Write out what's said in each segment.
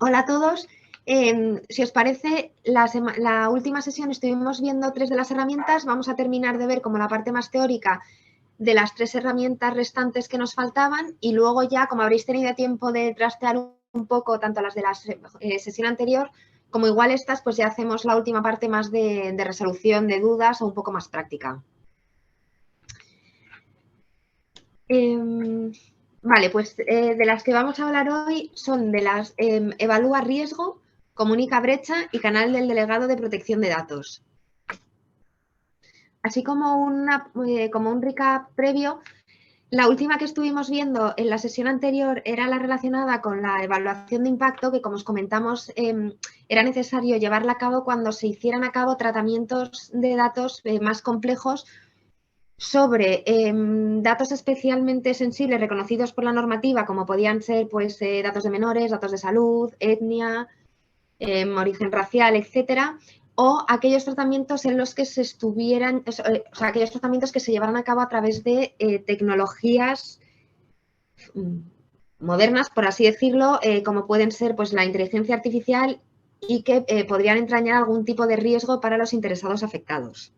Hola a todos. Si os parece, la última sesión estuvimos viendo 3 de las herramientas. Vamos a terminar de ver como la parte más teórica de las 3 herramientas restantes que nos faltaban y luego ya, como habréis tenido tiempo de trastear un poco tanto las de la sesión anterior como igual estas, pues ya hacemos la última parte más de resolución de dudas o un poco más práctica. Vale, pues de las que vamos a hablar hoy son de las evalúa riesgo, comunica brecha y canal del delegado de protección de datos. Así como un recap previo, la última que estuvimos viendo en la sesión anterior era la relacionada con la evaluación de impacto, que como os comentamos era necesario llevarla a cabo cuando se hicieran a cabo tratamientos de datos más complejos sobre datos especialmente sensibles reconocidos por la normativa, como podían ser pues, datos de menores, datos de salud, etnia, origen racial, etcétera, o aquellos tratamientos en los que se estuvieran, o sea, aquellos tratamientos que se llevaran a cabo a través de tecnologías modernas, por así decirlo, como pueden ser pues, la inteligencia artificial y que podrían entrañar algún tipo de riesgo para los interesados afectados.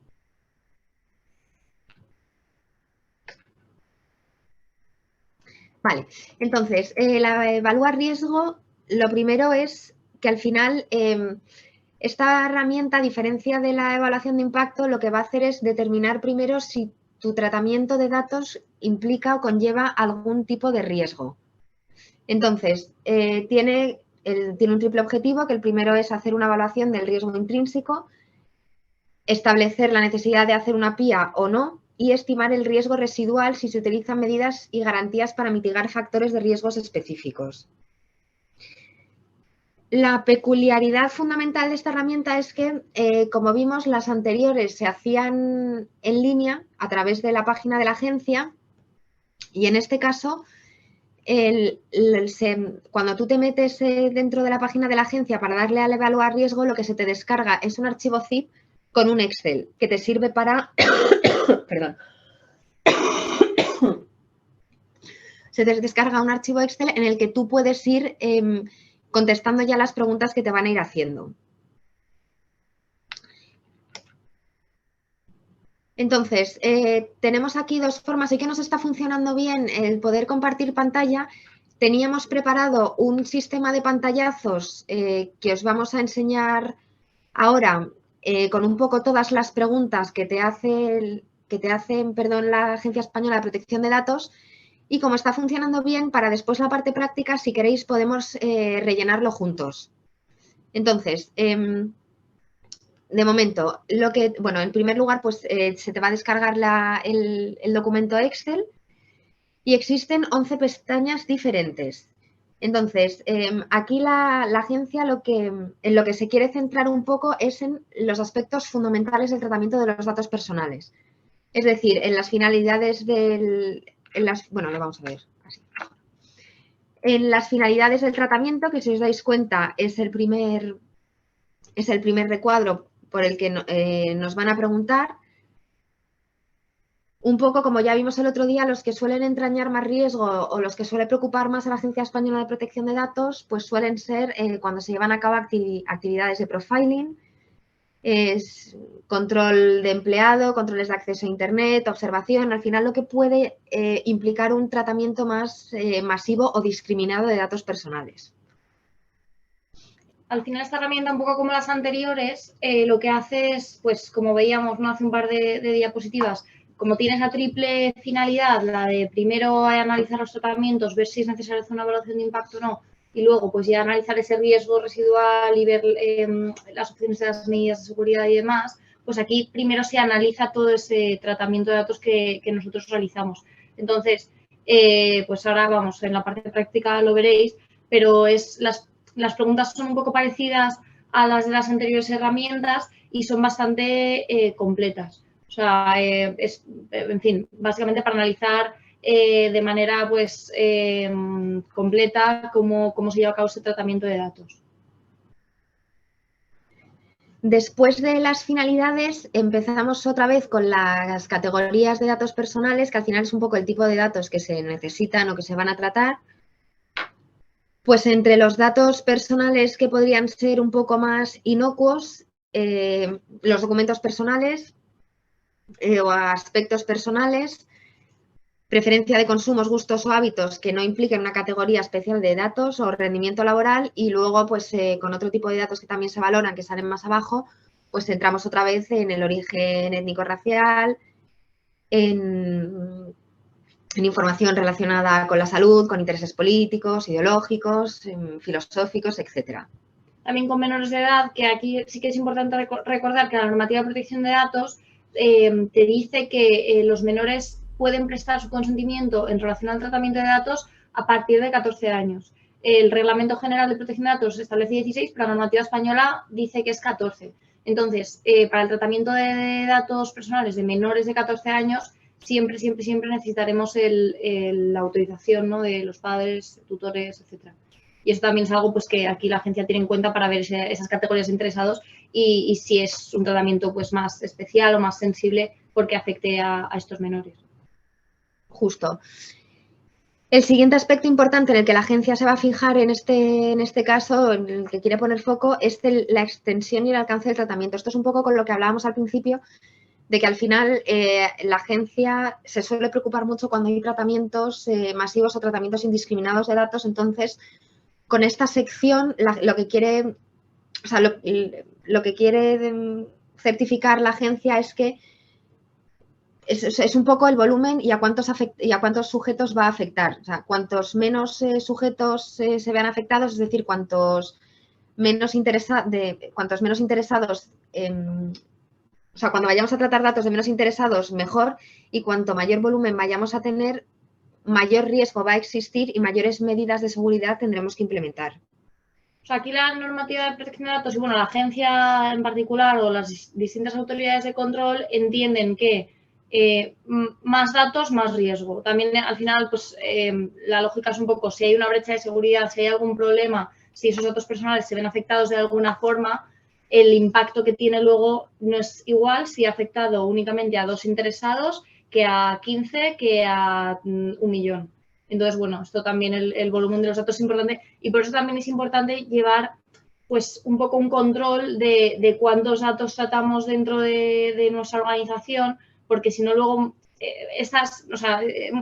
Vale, entonces, la evalúa riesgo, lo primero es que al final esta herramienta, a diferencia de la evaluación de impacto, lo que va a hacer es determinar primero si tu tratamiento de datos implica o conlleva algún tipo de riesgo. Entonces, tiene un triple objetivo, que el primero es hacer una evaluación del riesgo intrínseco, establecer la necesidad de hacer una PIA o no, y estimar el riesgo residual si se utilizan medidas y garantías para mitigar factores de riesgos específicos. La peculiaridad fundamental de esta herramienta es que, como vimos, las anteriores se hacían en línea a través de la página de la agencia y en este caso, cuando tú te metes dentro de la página de la agencia para darle al evaluar riesgo, lo que se te descarga es un archivo zip con un Excel que te sirve para perdón. Se te descarga un archivo Excel en el que tú puedes ir contestando ya las preguntas que te van a ir haciendo. Entonces, tenemos aquí 2 formas. Y que nos está funcionando bien el poder compartir pantalla. Teníamos preparado un sistema de pantallazos que os vamos a enseñar ahora con un poco todas las preguntas que te hacen la Agencia Española de Protección de Datos. Y como está funcionando bien, para después la parte práctica, si queréis, podemos rellenarlo juntos. Entonces, de momento, en primer lugar, pues se te va a descargar el documento Excel y existen 11 pestañas diferentes. Entonces, aquí la agencia en lo que se quiere centrar un poco es en los aspectos fundamentales del tratamiento de los datos personales. Es decir, en las finalidades lo vamos a ver así. En las finalidades del tratamiento, que si os dais cuenta es el primer recuadro por el que nos van a preguntar. Un poco como ya vimos el otro día, los que suelen entrañar más riesgo o los que suele preocupar más a la Agencia Española de Protección de Datos, pues suelen ser cuando se llevan a cabo actividades de profiling, control de empleado, controles de acceso a Internet, observación, al final lo que puede implicar un tratamiento más masivo o discriminado de datos personales. Al final esta herramienta, un poco como las anteriores, lo que hace es, pues como veíamos, ¿no? Hace un par de diapositivas, como tiene esa triple finalidad, la de primero analizar los tratamientos, ver si es necesario hacer una evaluación de impacto o no, y luego pues ya analizar ese riesgo residual y ver las opciones de las medidas de seguridad y demás, pues aquí primero se analiza todo ese tratamiento de datos que nosotros realizamos. Entonces, pues ahora vamos, en la parte práctica lo veréis, pero las preguntas son un poco parecidas a las de las anteriores herramientas y son bastante completas. O sea, en fin, básicamente para analizar de manera pues completa cómo se lleva a cabo ese tratamiento de datos. Después de las finalidades, empezamos otra vez con las categorías de datos personales, que al final es un poco el tipo de datos que se necesitan o que se van a tratar. Pues entre los datos personales que podrían ser un poco más inocuos, los documentos personales o aspectos personales, preferencia de consumos, gustos o hábitos que no impliquen una categoría especial de datos o rendimiento laboral, y luego pues con otro tipo de datos que también se valoran, que salen más abajo, pues entramos otra vez en el origen étnico-racial, en información relacionada con la salud, con intereses políticos, ideológicos, filosóficos, etcétera. También con menores de edad, que aquí sí que es importante recordar que la normativa de protección de datos te dice que los menores pueden prestar su consentimiento en relación al tratamiento de datos a partir de 14 años. El Reglamento General de Protección de Datos establece 16, pero la normativa española dice que es 14. Entonces, para el tratamiento de datos personales de menores de 14 años, siempre necesitaremos la autorización, ¿no?, de los padres, tutores, etcétera. Y eso también es algo pues, que aquí la agencia tiene en cuenta para ver esas categorías de interesados y si es un tratamiento pues, más especial o más sensible porque afecte a estos menores. Justo. El siguiente aspecto importante en el que la agencia se va a fijar en este caso, en el que quiere poner foco, es la extensión y el alcance del tratamiento. Esto es un poco con lo que hablábamos al principio, de que al final la agencia se suele preocupar mucho cuando hay tratamientos masivos o tratamientos indiscriminados de datos. Entonces, con esta sección lo que quiere certificar la agencia es que es un poco el volumen y a cuántos sujetos va a afectar. O sea, cuantos menos sujetos se vean afectados, es decir, cuantos menos interesados, o sea, cuando vayamos a tratar datos de menos interesados, mejor, y cuanto mayor volumen vayamos a tener, mayor riesgo va a existir y mayores medidas de seguridad tendremos que implementar. O sea, aquí la normativa de protección de datos y, bueno, la agencia en particular o las distintas autoridades de control entienden que más datos, más riesgo. También, al final, pues la lógica es un poco, si hay una brecha de seguridad, si hay algún problema, si esos datos personales se ven afectados de alguna forma, el impacto que tiene luego no es igual si ha afectado únicamente a 2 interesados que a 15, que a 1 millón. Entonces, bueno, esto también, el volumen de los datos es importante y por eso también es importante llevar pues un poco un control de cuántos datos tratamos dentro de nuestra organización, porque si no luego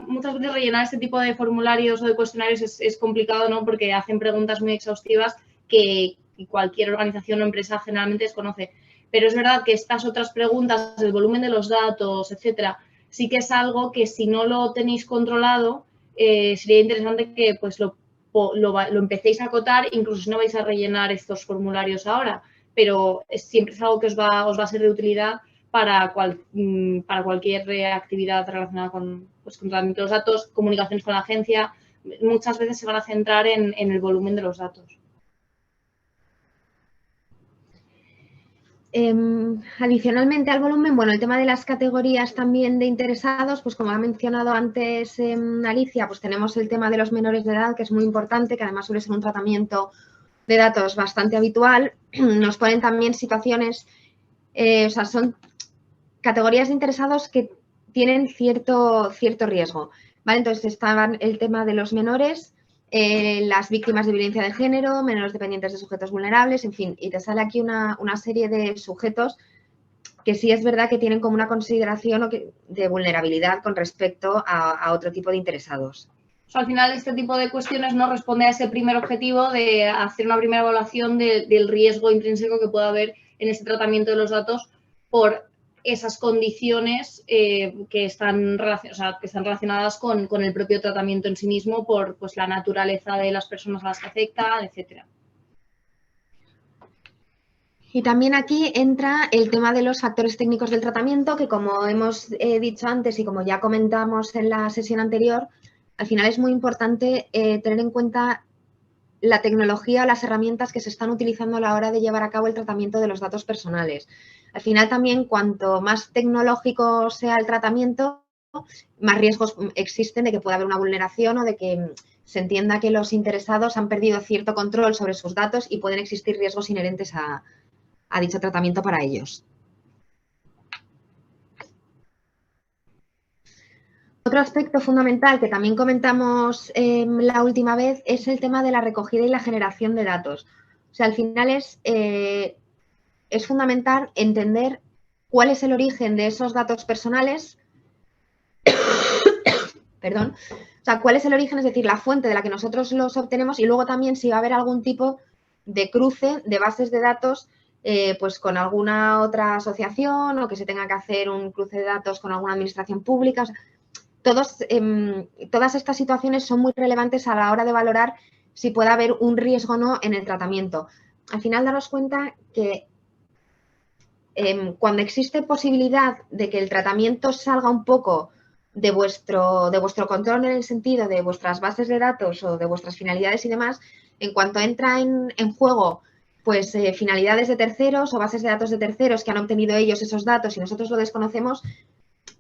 muchas veces rellenar este tipo de formularios o de cuestionarios es complicado, ¿no? Porque hacen preguntas muy exhaustivas que cualquier organización o empresa generalmente desconoce. Pero es verdad que estas otras preguntas, el volumen de los datos, etcétera, sí que es algo que si no lo tenéis controlado, sería interesante que pues lo empecéis a acotar, incluso si no vais a rellenar estos formularios ahora, pero siempre es algo que os va a ser de utilidad para cualquier actividad relacionada con tratamiento de los datos, comunicaciones con la agencia. Muchas veces se van a centrar en el volumen de los datos. Adicionalmente al volumen, bueno, el tema de las categorías también de interesados, pues como ha mencionado antes Alicia, pues tenemos el tema de los menores de edad, que es muy importante, que además suele ser un tratamiento de datos bastante habitual. Nos ponen también situaciones, son categorías de interesados que tienen cierto riesgo, ¿vale? Entonces estaban el tema de los menores, las víctimas de violencia de género, menores dependientes de sujetos vulnerables, en fin, y te sale aquí una serie de sujetos que sí es verdad que tienen como una consideración de vulnerabilidad con respecto a otro tipo de interesados. O sea, al final, este tipo de cuestiones no responde a ese primer objetivo de hacer una primera evaluación del riesgo intrínseco que pueda haber en este tratamiento de los datos por esas condiciones que están relacionadas con el propio tratamiento en sí mismo, por pues, la naturaleza de las personas a las que afecta, etcétera. Y también aquí entra el tema de los factores técnicos del tratamiento, que como hemos dicho antes y como ya comentamos en la sesión anterior, al final es muy importante tener en cuenta la tecnología o las herramientas que se están utilizando a la hora de llevar a cabo el tratamiento de los datos personales. Al final también, cuanto más tecnológico sea el tratamiento, más riesgos existen de que pueda haber una vulneración o de que se entienda que los interesados han perdido cierto control sobre sus datos y pueden existir riesgos inherentes a dicho tratamiento para ellos. Otro aspecto fundamental que también comentamos la última vez es el tema de la recogida y la generación de datos. O sea, al final es fundamental entender cuál es el origen de esos datos personales, perdón, o sea, cuál es el origen, es decir, la fuente de la que nosotros los obtenemos y luego también si va a haber algún tipo de cruce de bases de datos pues con alguna otra asociación o que se tenga que hacer un cruce de datos con alguna administración pública. O sea, todas estas situaciones son muy relevantes a la hora de valorar si puede haber un riesgo o no en el tratamiento. Al final, daros cuenta que cuando existe posibilidad de que el tratamiento salga un poco de vuestro control en el sentido de vuestras bases de datos o de vuestras finalidades y demás, en cuanto entra en juego pues finalidades de terceros o bases de datos de terceros que han obtenido ellos esos datos y nosotros lo desconocemos,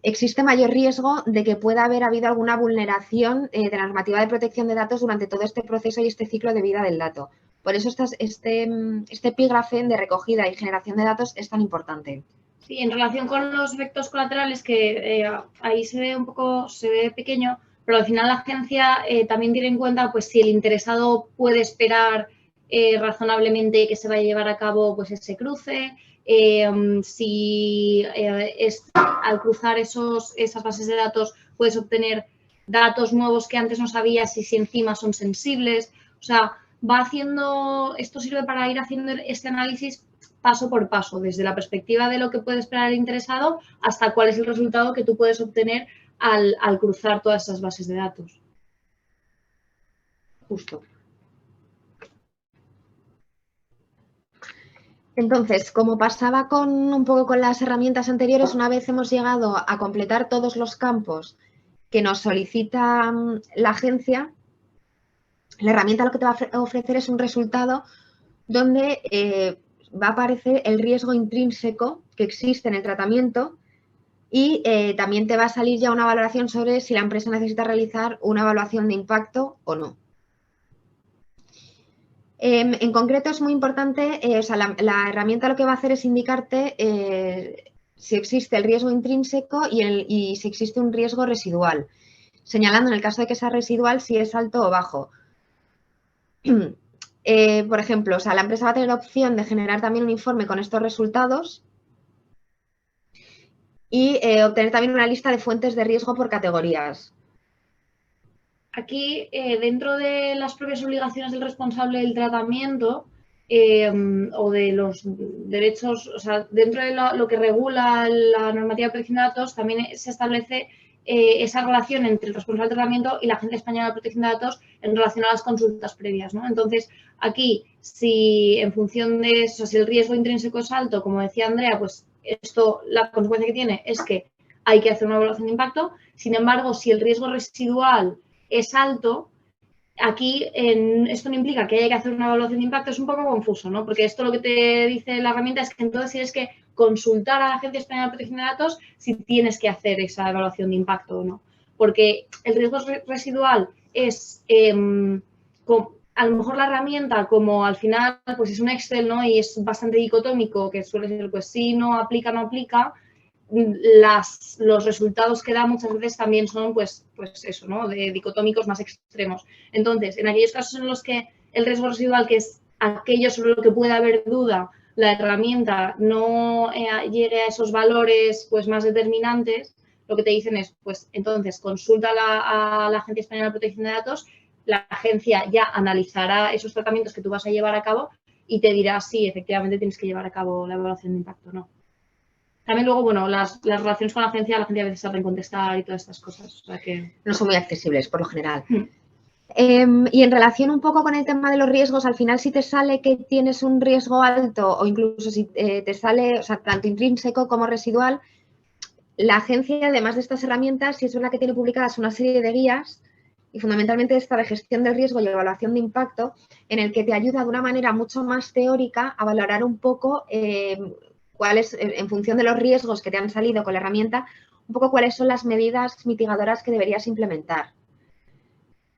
existe mayor riesgo de que pueda haber habido alguna vulneración de la normativa de protección de datos durante todo este proceso y este ciclo de vida del dato. Por eso este epígrafe de recogida y generación de datos es tan importante. Sí, en relación con los efectos colaterales, que ahí se ve un poco, se ve pequeño, pero al final la agencia también tiene en cuenta pues si el interesado puede esperar razonablemente que se vaya a llevar a cabo pues ese cruce, si al cruzar esas bases de datos puedes obtener datos nuevos que antes no sabías y si encima son sensibles. O sea, esto sirve para ir haciendo este análisis paso por paso, desde la perspectiva de lo que puede esperar el interesado hasta cuál es el resultado que tú puedes obtener al cruzar todas esas bases de datos. Justo. Entonces, como pasaba un poco con las herramientas anteriores, una vez hemos llegado a completar todos los campos que nos solicita la agencia, la herramienta lo que te va a ofrecer es un resultado donde va a aparecer el riesgo intrínseco que existe en el tratamiento y también te va a salir ya una valoración sobre si la empresa necesita realizar una evaluación de impacto o no. En concreto es muy importante, o sea, la herramienta lo que va a hacer es indicarte si existe el riesgo intrínseco y si existe un riesgo residual, señalando en el caso de que sea residual si es alto o bajo. Por ejemplo, o sea, la empresa va a tener la opción de generar también un informe con estos resultados y obtener también una lista de fuentes de riesgo por categorías. Aquí, dentro de las propias obligaciones del responsable del tratamiento o de los derechos, o sea, dentro de lo que regula la normativa de protección de datos, también se establece esa relación entre el responsable del tratamiento y la Agencia Española de Protección de Datos en relación a las consultas previas, ¿no? Entonces, aquí, si en función de eso, si el riesgo intrínseco es alto, como decía Andrea, pues esto, la consecuencia que tiene es que hay que hacer una evaluación de impacto. Sin embargo, si el riesgo residual es alto, aquí esto no implica que haya que hacer una evaluación de impacto, es un poco confuso, ¿no? Porque esto lo que te dice la herramienta es que entonces tienes que consultar a la Agencia Española de Protección de Datos si tienes que hacer esa evaluación de impacto o no. Porque el riesgo residual es, a lo mejor la herramienta, como al final pues es un Excel, ¿no? Y es bastante dicotómico, que suele ser pues sí, no aplica, no aplica. Los resultados que da muchas veces también son, pues eso, ¿no? De dicotómicos más extremos. Entonces, en aquellos casos en los que el riesgo residual, que es aquello sobre lo que puede haber duda, la herramienta no llegue a esos valores pues más determinantes, lo que te dicen es, pues entonces consulta a la Agencia Española de Protección de Datos, la agencia ya analizará esos tratamientos que tú vas a llevar a cabo y te dirá si efectivamente tienes que llevar a cabo la evaluación de impacto o no. También luego, bueno, las relaciones con la agencia a veces tarda en contestar y todas estas cosas. O sea que... No son muy accesibles, por lo general. Y en relación un poco con el tema de los riesgos, al final si te sale que tienes un riesgo alto o incluso si te sale, o sea, tanto intrínseco como residual, la agencia, además de estas herramientas, sí es verdad que tiene publicadas una serie de guías y fundamentalmente esta de gestión del riesgo y evaluación de impacto, en el que te ayuda de una manera mucho más teórica a valorar un poco cuáles, en función de los riesgos que te han salido con la herramienta, un poco cuáles son las medidas mitigadoras que deberías implementar.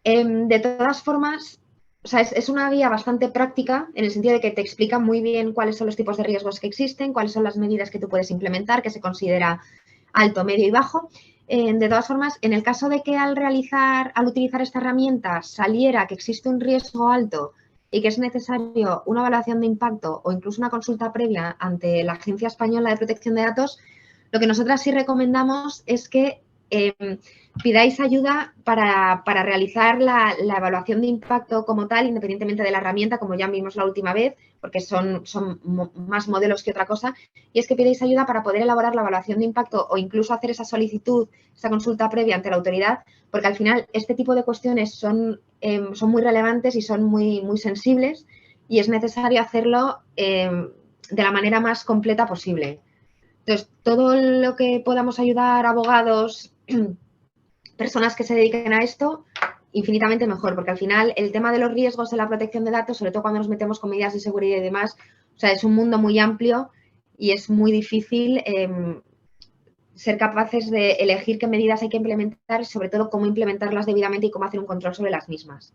De todas formas, o sea, es una guía bastante práctica en el sentido de que te explica muy bien cuáles son los tipos de riesgos que existen, cuáles son las medidas que tú puedes implementar, que se considera alto, medio y bajo. De todas formas, en el caso de que al utilizar esta herramienta saliera que existe un riesgo alto y que es necesario una evaluación de impacto o incluso una consulta previa ante la Agencia Española de Protección de Datos, lo que nosotras sí recomendamos es que pidáis ayuda para realizar la evaluación de impacto como tal, independientemente de la herramienta, como ya vimos la última vez, porque son más modelos que otra cosa, y es que pidáis ayuda para poder elaborar la evaluación de impacto o incluso hacer esa solicitud, esa consulta previa ante la autoridad, porque al final este tipo de cuestiones son muy relevantes y son muy sensibles y es necesario hacerlo de la manera más completa posible. Entonces, todo lo que podamos ayudar a abogados, personas que se dediquen a esto, infinitamente mejor, porque al final el tema de los riesgos en la protección de datos, sobre todo cuando nos metemos con medidas de seguridad y demás, o sea, es un mundo muy amplio y es muy difícil ser capaces de elegir qué medidas hay que implementar y sobre todo cómo implementarlas debidamente y cómo hacer un control sobre las mismas.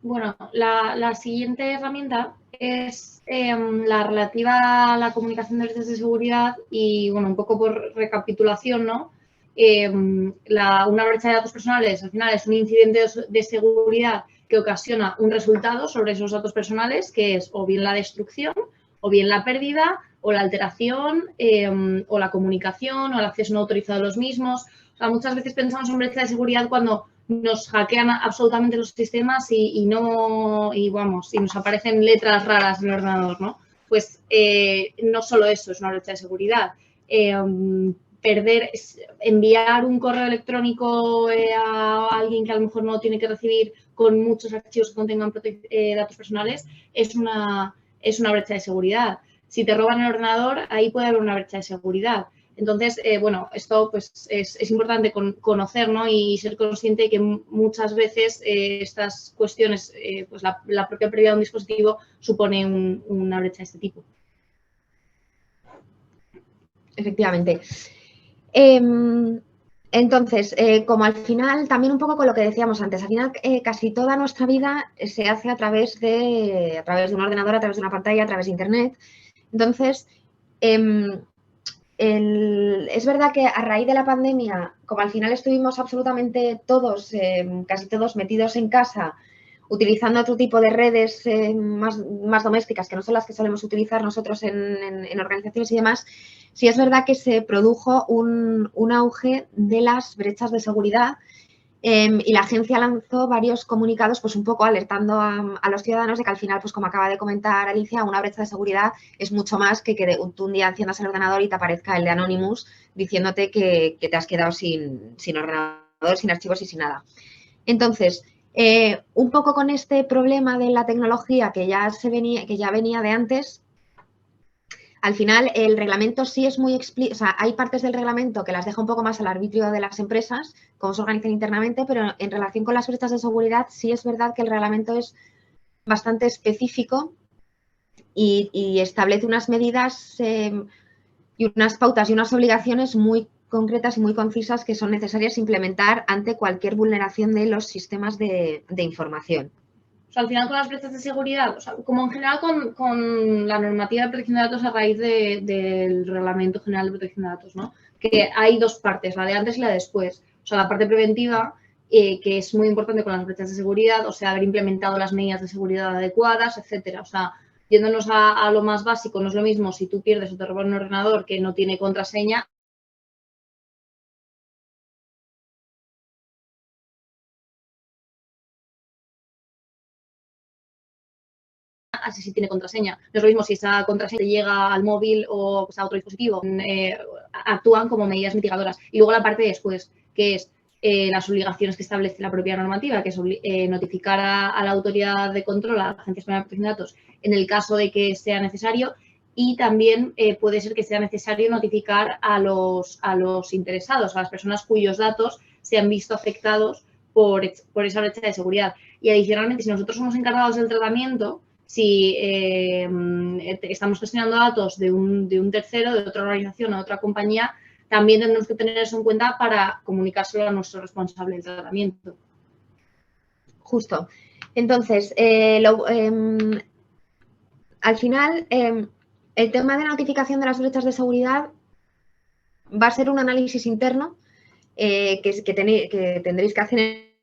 Bueno, la siguiente herramienta es la relativa a la comunicación de redes de seguridad y, bueno, un poco por recapitulación, ¿no? Una brecha de datos personales, al final, es un incidente de seguridad que ocasiona un resultado sobre esos datos personales, que es o bien la destrucción, o bien la pérdida, o la alteración, o la comunicación, o el acceso no autorizado a los mismos. O sea, muchas veces pensamos en brecha de seguridad cuando nos hackean absolutamente los sistemas y nos aparecen letras raras en el ordenador, ¿no? Pues no solo eso es una brecha de seguridad. Enviar un correo electrónico a alguien que a lo mejor no lo tiene que recibir con muchos archivos que contengan datos personales es una brecha de seguridad. Si te roban el ordenador, ahí puede haber una brecha de seguridad. Entonces, bueno, esto pues es importante conocer, ¿no? Y ser consciente de que muchas veces estas cuestiones, pues la propia pérdida de un dispositivo supone una brecha de este tipo. Efectivamente. Entonces, como al final, también un poco con lo que decíamos antes, al final casi toda nuestra vida se hace a través de un ordenador, a través de una pantalla, a través de Internet. Entonces, es verdad que a raíz de la pandemia, como al final estuvimos absolutamente todos, casi todos metidos en casa, utilizando otro tipo de redes más domésticas, que no son las que solemos utilizar nosotros en organizaciones y demás, sí es verdad que se produjo un auge de las brechas de seguridad y la agencia lanzó varios comunicados, pues un poco alertando a los ciudadanos de que al final, pues como acaba de comentar Alicia, una brecha de seguridad es mucho más que tú un día enciendas el ordenador y te aparezca el de Anonymous diciéndote que te has quedado sin ordenador, sin archivos y sin nada. Entonces, un poco con este problema de la tecnología que ya venía de antes, al final el reglamento sí es muy explícito, o sea, hay partes del reglamento que las deja un poco más al arbitrio de las empresas, cómo se organizan internamente, pero en relación con las brechas de seguridad sí es verdad que el reglamento es bastante específico y establece unas medidas y unas pautas y unas obligaciones muy concretas y muy concisas que son necesarias implementar ante cualquier vulneración de los sistemas de información. O sea, al final con las brechas de seguridad, o sea, como en general con la normativa de protección de datos a raíz del Reglamento General de Protección de Datos, ¿no? Que hay dos partes, la de antes y la de después. O sea, la parte preventiva, que es muy importante con las brechas de seguridad, o sea, haber implementado las medidas de seguridad adecuadas, etcétera. O sea, yéndonos a lo más básico, no es lo mismo si tú pierdes o te roban un ordenador que no tiene contraseña, así sí tiene contraseña. No es lo mismo si esa contraseña te llega al móvil o pues, a otro dispositivo. Actúan como medidas mitigadoras. Y luego la parte de después, que es las obligaciones que establece la propia normativa, que es notificar a la autoridad de control, a la Agencia Española de Protección de Datos, en el caso de que sea necesario. Y también puede ser que sea necesario notificar a los interesados, a las personas cuyos datos se han visto afectados por esa brecha de seguridad. Y adicionalmente, si nosotros somos encargados del tratamiento, si estamos gestionando datos de un tercero, de otra organización o de otra compañía, también tenemos que tener eso en cuenta para comunicárselo a nuestro responsable del tratamiento. Justo. Entonces, al final, el tema de notificación de las brechas de seguridad va a ser un análisis interno que tendréis que hacer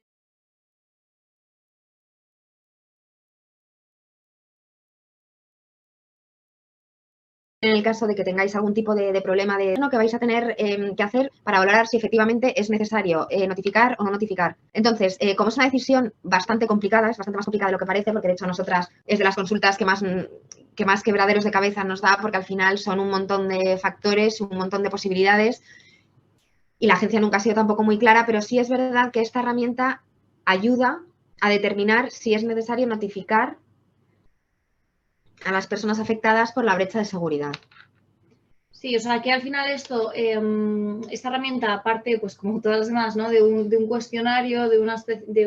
en el caso de que tengáis algún tipo de problema que vais a tener que hacer para valorar si efectivamente es necesario notificar o no notificar. Entonces, como es una decisión bastante complicada, es bastante más complicada de lo que parece, porque de hecho a nosotras es de las consultas que más quebraderos de cabeza nos da, porque al final son un montón de factores, un montón de posibilidades y la agencia nunca ha sido tampoco muy clara, pero sí es verdad que esta herramienta ayuda a determinar si es necesario notificar a las personas afectadas por la brecha de seguridad. Sí, o sea, que al final esto, esta herramienta, aparte, pues como todas las demás, ¿no? De un cuestionario, de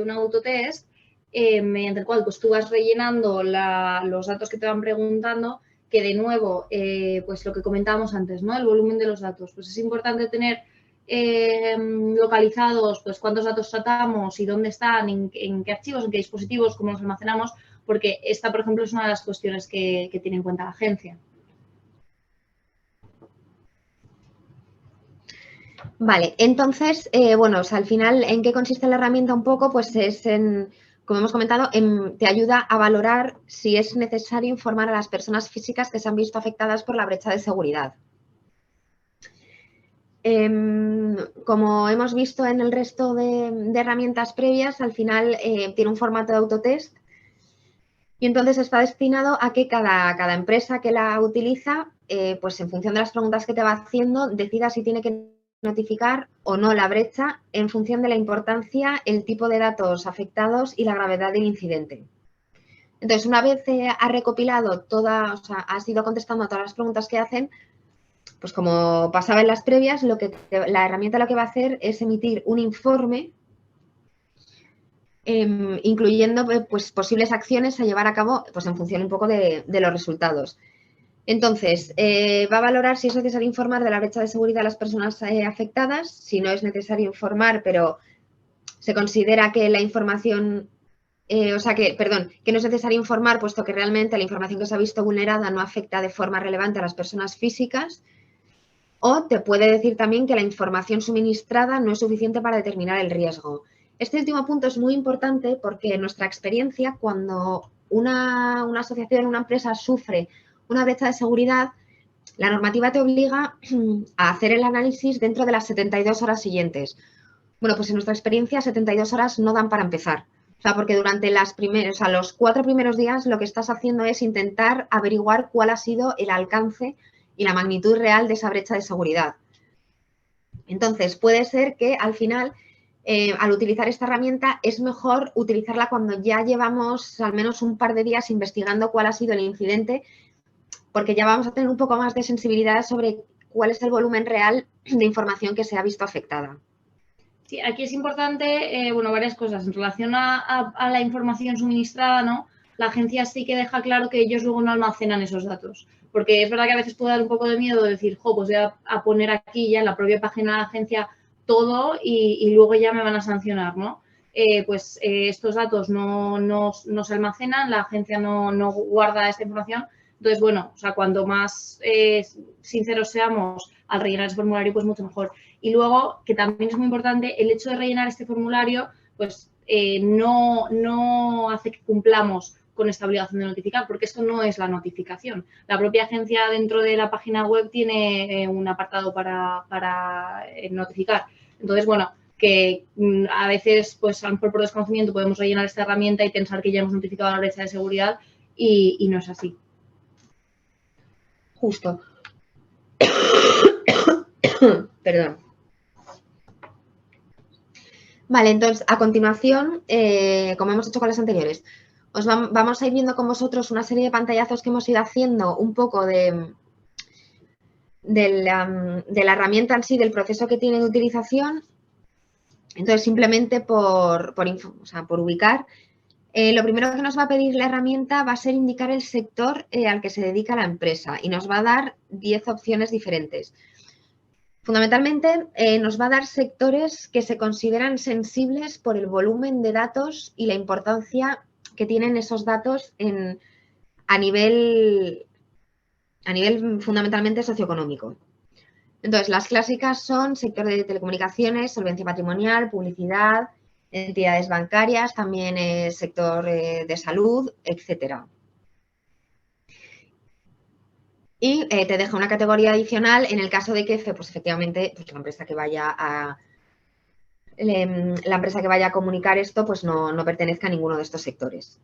un autotest, mediante el cual pues tú vas rellenando los datos que te van preguntando, que de nuevo, pues lo que comentábamos antes, ¿no? El volumen de los datos. Pues es importante tener localizados pues cuántos datos tratamos y dónde están, en qué archivos, en qué dispositivos, cómo los almacenamos, porque esta, por ejemplo, es una de las cuestiones que tiene en cuenta la agencia. Vale, entonces, bueno, o sea, al final, ¿en qué consiste la herramienta un poco? Pues es como hemos comentado, te ayuda a valorar si es necesario informar a las personas físicas que se han visto afectadas por la brecha de seguridad. Como hemos visto en el resto de herramientas previas, al final tiene un formato de autotest y entonces está destinado a que cada empresa que la utiliza, pues en función de las preguntas que te va haciendo, decida si tiene que notificar o no la brecha en función de la importancia, el tipo de datos afectados y la gravedad del incidente. Entonces, una vez ha recopilado has ido contestando a todas las preguntas que hacen, pues como pasaba en las previas, la herramienta lo que va a hacer es emitir un informe incluyendo pues, posibles acciones a llevar a cabo pues, en función un poco de los resultados. Entonces, va a valorar si es necesario informar de la brecha de seguridad a las personas afectadas, si no es necesario informar, pero se considera que la información, que no es necesario informar, puesto que realmente la información que se ha visto vulnerada no afecta de forma relevante a las personas físicas, o te puede decir también que la información suministrada no es suficiente para determinar el riesgo. Este último punto es muy importante porque en nuestra experiencia, cuando una asociación, una empresa sufre una brecha de seguridad, la normativa te obliga a hacer el análisis dentro de las 72 horas siguientes. Bueno, pues en nuestra experiencia 72 horas no dan para empezar. O sea, porque durante los 4 primeros días lo que estás haciendo es intentar averiguar cuál ha sido el alcance y la magnitud real de esa brecha de seguridad. Entonces, puede ser que al final, al utilizar esta herramienta, es mejor utilizarla cuando ya llevamos al menos un par de días investigando cuál ha sido el incidente, porque ya vamos a tener un poco más de sensibilidad sobre cuál es el volumen real de información que se ha visto afectada. Sí, aquí es importante, varias cosas. En relación a la información suministrada, ¿no? La agencia sí que deja claro que ellos luego no almacenan esos datos. Porque es verdad que a veces puede dar un poco de miedo decir, pues voy a poner aquí ya en la propia página de la agencia todo y luego ya me van a sancionar, ¿no? Estos datos no se almacenan, la agencia no guarda esta información. Entonces, cuanto más sinceros seamos al rellenar ese formulario, pues mucho mejor. Y luego, que también es muy importante, el hecho de rellenar este formulario, pues no hace que cumplamos con esta obligación de notificar, porque esto no es la notificación. La propia agencia dentro de la página web tiene un apartado para notificar. Entonces, que a veces, pues a lo mejor por desconocimiento podemos rellenar esta herramienta y pensar que ya hemos notificado la brecha de seguridad y no es así. Justo. Perdón. Vale, entonces, a continuación, como hemos hecho con las anteriores, vamos a ir viendo con vosotros una serie de pantallazos que hemos ido haciendo un poco de la herramienta en sí, del proceso que tiene de utilización. Entonces, simplemente por ubicar, lo primero que nos va a pedir la herramienta va a ser indicar el sector al que se dedica la empresa y nos va a dar 10 opciones diferentes. Fundamentalmente, nos va a dar sectores que se consideran sensibles por el volumen de datos y la importancia que tienen esos datos a nivel fundamentalmente socioeconómico. Entonces, las clásicas son sector de telecomunicaciones, solvencia patrimonial, publicidad, entidades bancarias, también sector de salud, etcétera. Y te deja una categoría adicional en el caso de que, pues efectivamente, pues la empresa que vaya a comunicar esto, pues no pertenezca a ninguno de estos sectores.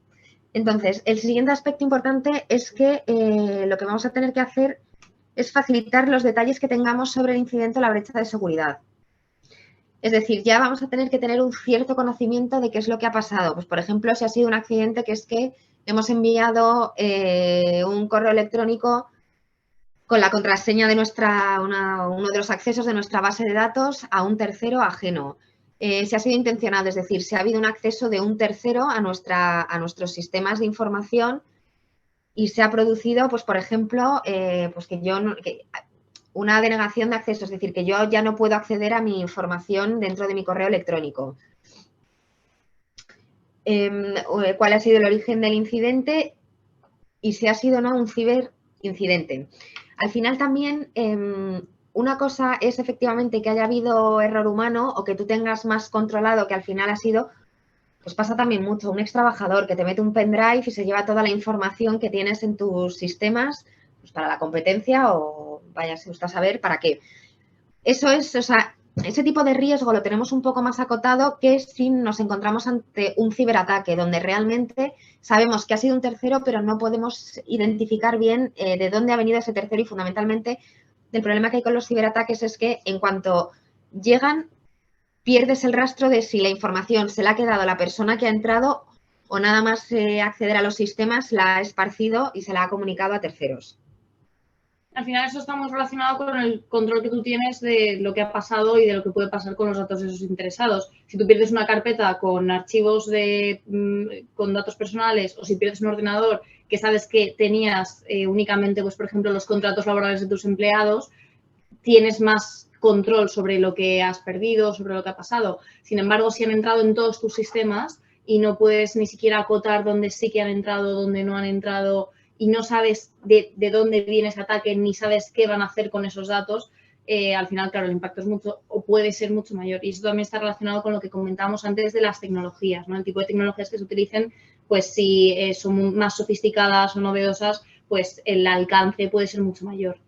Entonces, el siguiente aspecto importante es que lo que vamos a tener que hacer es facilitar los detalles que tengamos sobre el incidente o la brecha de seguridad. Es decir, ya vamos a tener que tener un cierto conocimiento de qué es lo que ha pasado. Pues, por ejemplo, si ha sido un accidente que es que hemos enviado un correo electrónico con la contraseña de uno de los accesos de nuestra base de datos a un tercero ajeno. Si ha sido intencionado, es decir, si ha habido un acceso de un tercero a nuestros sistemas de información y se ha producido, pues, por ejemplo, pues una denegación de acceso, es decir, que yo ya no puedo acceder a mi información dentro de mi correo electrónico. ¿Cuál ha sido el origen del incidente? Y si ha sido o no un ciberincidente. Al final también, una cosa es efectivamente que haya habido error humano o que tú tengas más controlado que al final ha sido, pues pasa también mucho, un ex trabajador que te mete un pendrive y se lleva toda la información que tienes en tus sistemas, pues para la competencia o vaya a saber para qué. Eso es, o sea, ese tipo de riesgo lo tenemos un poco más acotado que si nos encontramos ante un ciberataque, donde realmente sabemos que ha sido un tercero, pero no podemos identificar bien de dónde ha venido ese tercero y fundamentalmente el problema que hay con los ciberataques es que en cuanto llegan, pierdes el rastro de si la información se la ha quedado la persona que ha entrado o nada más acceder a los sistemas la ha esparcido y se la ha comunicado a terceros. Al final eso está muy relacionado con el control que tú tienes de lo que ha pasado y de lo que puede pasar con los datos de esos interesados. Si tú pierdes una carpeta con archivos con datos personales o si pierdes un ordenador que sabes que tenías únicamente, pues por ejemplo, los contratos laborales de tus empleados, tienes más control sobre lo que has perdido, sobre lo que ha pasado. Sin embargo, si han entrado en todos tus sistemas y no puedes ni siquiera acotar dónde sí que han entrado, dónde no han entrado, y no sabes de dónde viene ese ataque ni sabes qué van a hacer con esos datos, al final, claro, el impacto es mucho o puede ser mucho mayor. Y eso también está relacionado con lo que comentábamos antes de las tecnologías, ¿no? El tipo de tecnologías que se utilicen, pues si son más sofisticadas o novedosas, pues el alcance puede ser mucho mayor.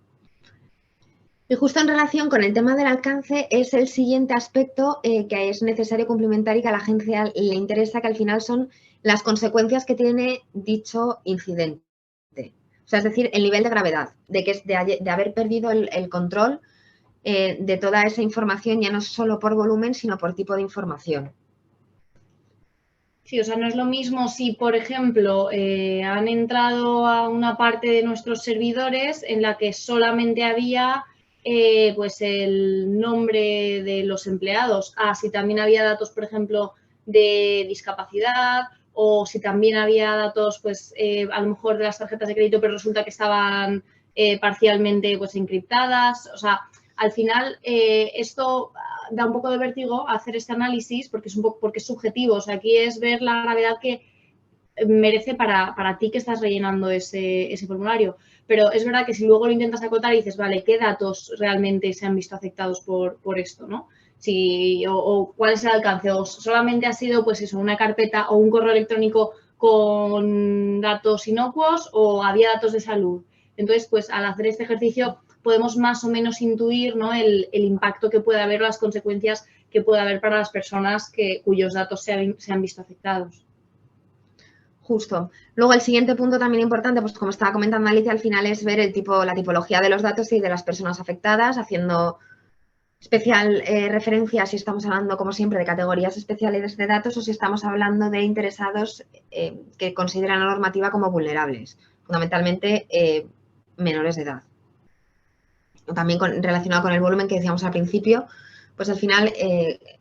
Y justo en relación con el tema del alcance es el siguiente aspecto que es necesario cumplimentar y que a la agencia le interesa, que al final son las consecuencias que tiene dicho incidente. O sea, es decir, el nivel de gravedad, de haber perdido el control de toda esa información, ya no solo por volumen, sino por tipo de información. Sí, o sea, no es lo mismo si, por ejemplo, han entrado a una parte de nuestros servidores en la que solamente había pues el nombre de los empleados, si también había datos, por ejemplo, de discapacidad o si también había datos, pues a lo mejor de las tarjetas de crédito, pero resulta que estaban parcialmente pues encriptadas. O sea, al final esto da un poco de vértigo hacer este análisis porque es subjetivo. O sea, aquí es ver la gravedad que merece para ti que estás rellenando ese formulario. Pero es verdad que si luego lo intentas acotar y dices, vale, ¿qué datos realmente se han visto afectados por esto, ¿no? O cuál es el alcance, o solamente ha sido, pues eso, una carpeta o un correo electrónico con datos inocuos o había datos de salud. Entonces, pues al hacer este ejercicio podemos más o menos intuir, ¿no?, el impacto que puede haber o las consecuencias que puede haber para las personas cuyos datos se han visto afectados. Justo. Luego, el siguiente punto también importante, pues como estaba comentando Alicia, al final es ver la tipología de los datos y de las personas afectadas, haciendo especial referencia si estamos hablando, como siempre, de categorías especiales de datos o si estamos hablando de interesados que consideran la normativa como vulnerables, fundamentalmente menores de edad. También relacionado con el volumen que decíamos al principio, pues al final,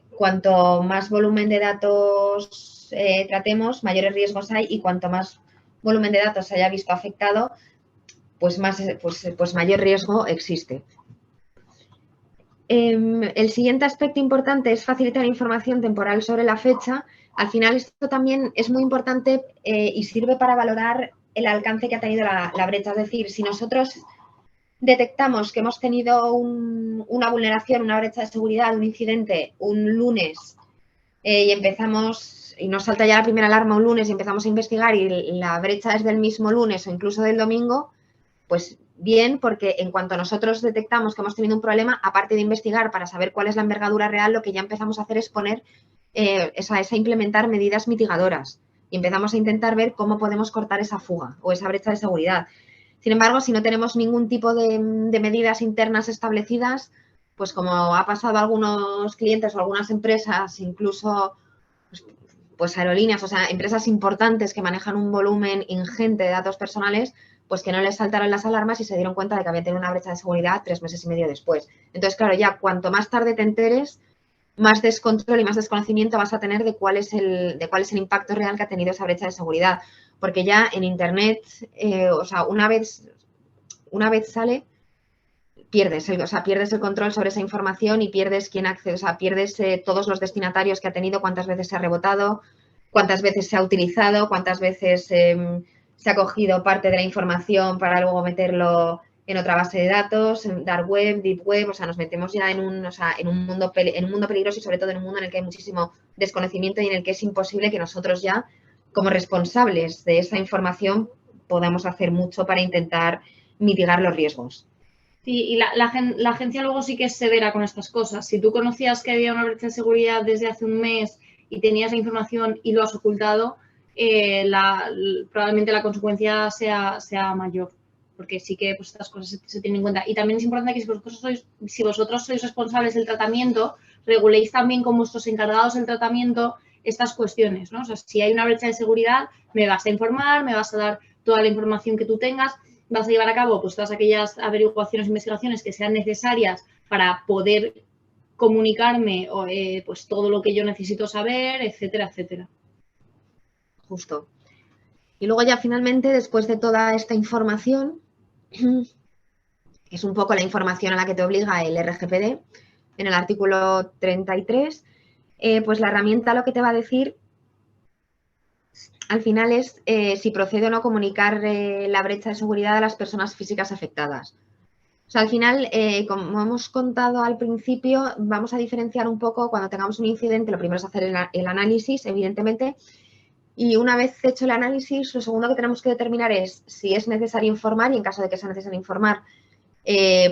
cuanto más volumen de datos tratemos, mayores riesgos hay y cuanto más volumen de datos se haya visto afectado, pues mayor riesgo existe. El siguiente aspecto importante es facilitar información temporal sobre la fecha. Al final esto también es muy importante y sirve para valorar el alcance que ha tenido la brecha. Es decir, si nosotros detectamos que hemos tenido una vulneración, una brecha de seguridad, un incidente un lunes y empezamos, y nos salta ya la primera alarma un lunes y empezamos a investigar y la brecha es del mismo lunes o incluso del domingo, pues bien, porque en cuanto nosotros detectamos que hemos tenido un problema, aparte de investigar para saber cuál es la envergadura real, lo que ya empezamos a hacer es poner, es a implementar medidas mitigadoras y empezamos a intentar ver cómo podemos cortar esa fuga o esa brecha de seguridad. Sin embargo, si no tenemos ningún tipo de medidas internas establecidas, pues como ha pasado a algunos clientes o algunas empresas, incluso pues aerolíneas, o sea, empresas importantes que manejan un volumen ingente de datos personales, pues que no les saltaron las alarmas y se dieron cuenta de que había tenido una brecha de seguridad 3 meses y medio después. Entonces, claro, ya cuanto más tarde te enteres, más descontrol y más desconocimiento vas a tener de cuál es el impacto real que ha tenido esa brecha de seguridad. Porque ya en Internet, o sea, una vez sale, pierdes el control sobre esa información y pierdes quién accede, o sea, pierdes todos los destinatarios que ha tenido, cuántas veces se ha rebotado, cuántas veces se ha utilizado, cuántas veces se ha cogido parte de la información para luego meterlo en otra base de datos, en dark web, deep web, o sea, nos metemos ya en un mundo peligroso y sobre todo en un mundo en el que hay muchísimo desconocimiento y en el que es imposible que nosotros ya, como responsables de esa información, podamos hacer mucho para intentar mitigar los riesgos. Sí, y la agencia luego sí que es severa con estas cosas. Si tú conocías que había una brecha de seguridad desde hace un mes y tenías la información y lo has ocultado, probablemente la consecuencia sea mayor, porque sí que pues, estas cosas se tienen en cuenta. Y también es importante que si vosotros sois responsables del tratamiento, reguléis también con vuestros encargados del tratamiento estas cuestiones, ¿no? O sea, si hay una brecha de seguridad, me vas a informar, me vas a dar toda la información que tú tengas, vas a llevar a cabo pues todas aquellas averiguaciones e investigaciones que sean necesarias para poder comunicarme pues todo lo que yo necesito saber, etcétera, etcétera. Justo. Y luego ya finalmente, después de toda esta información, que es un poco la información a la que te obliga el RGPD, en el artículo 33, pues la herramienta lo que te va a decir al final es si procede o no comunicar la brecha de seguridad a las personas físicas afectadas. O sea, al final, como hemos contado al principio, vamos a diferenciar un poco cuando tengamos un incidente. Lo primero es hacer el análisis, evidentemente, y una vez hecho el análisis, lo segundo que tenemos que determinar es si es necesario informar y en caso de que sea necesario informar,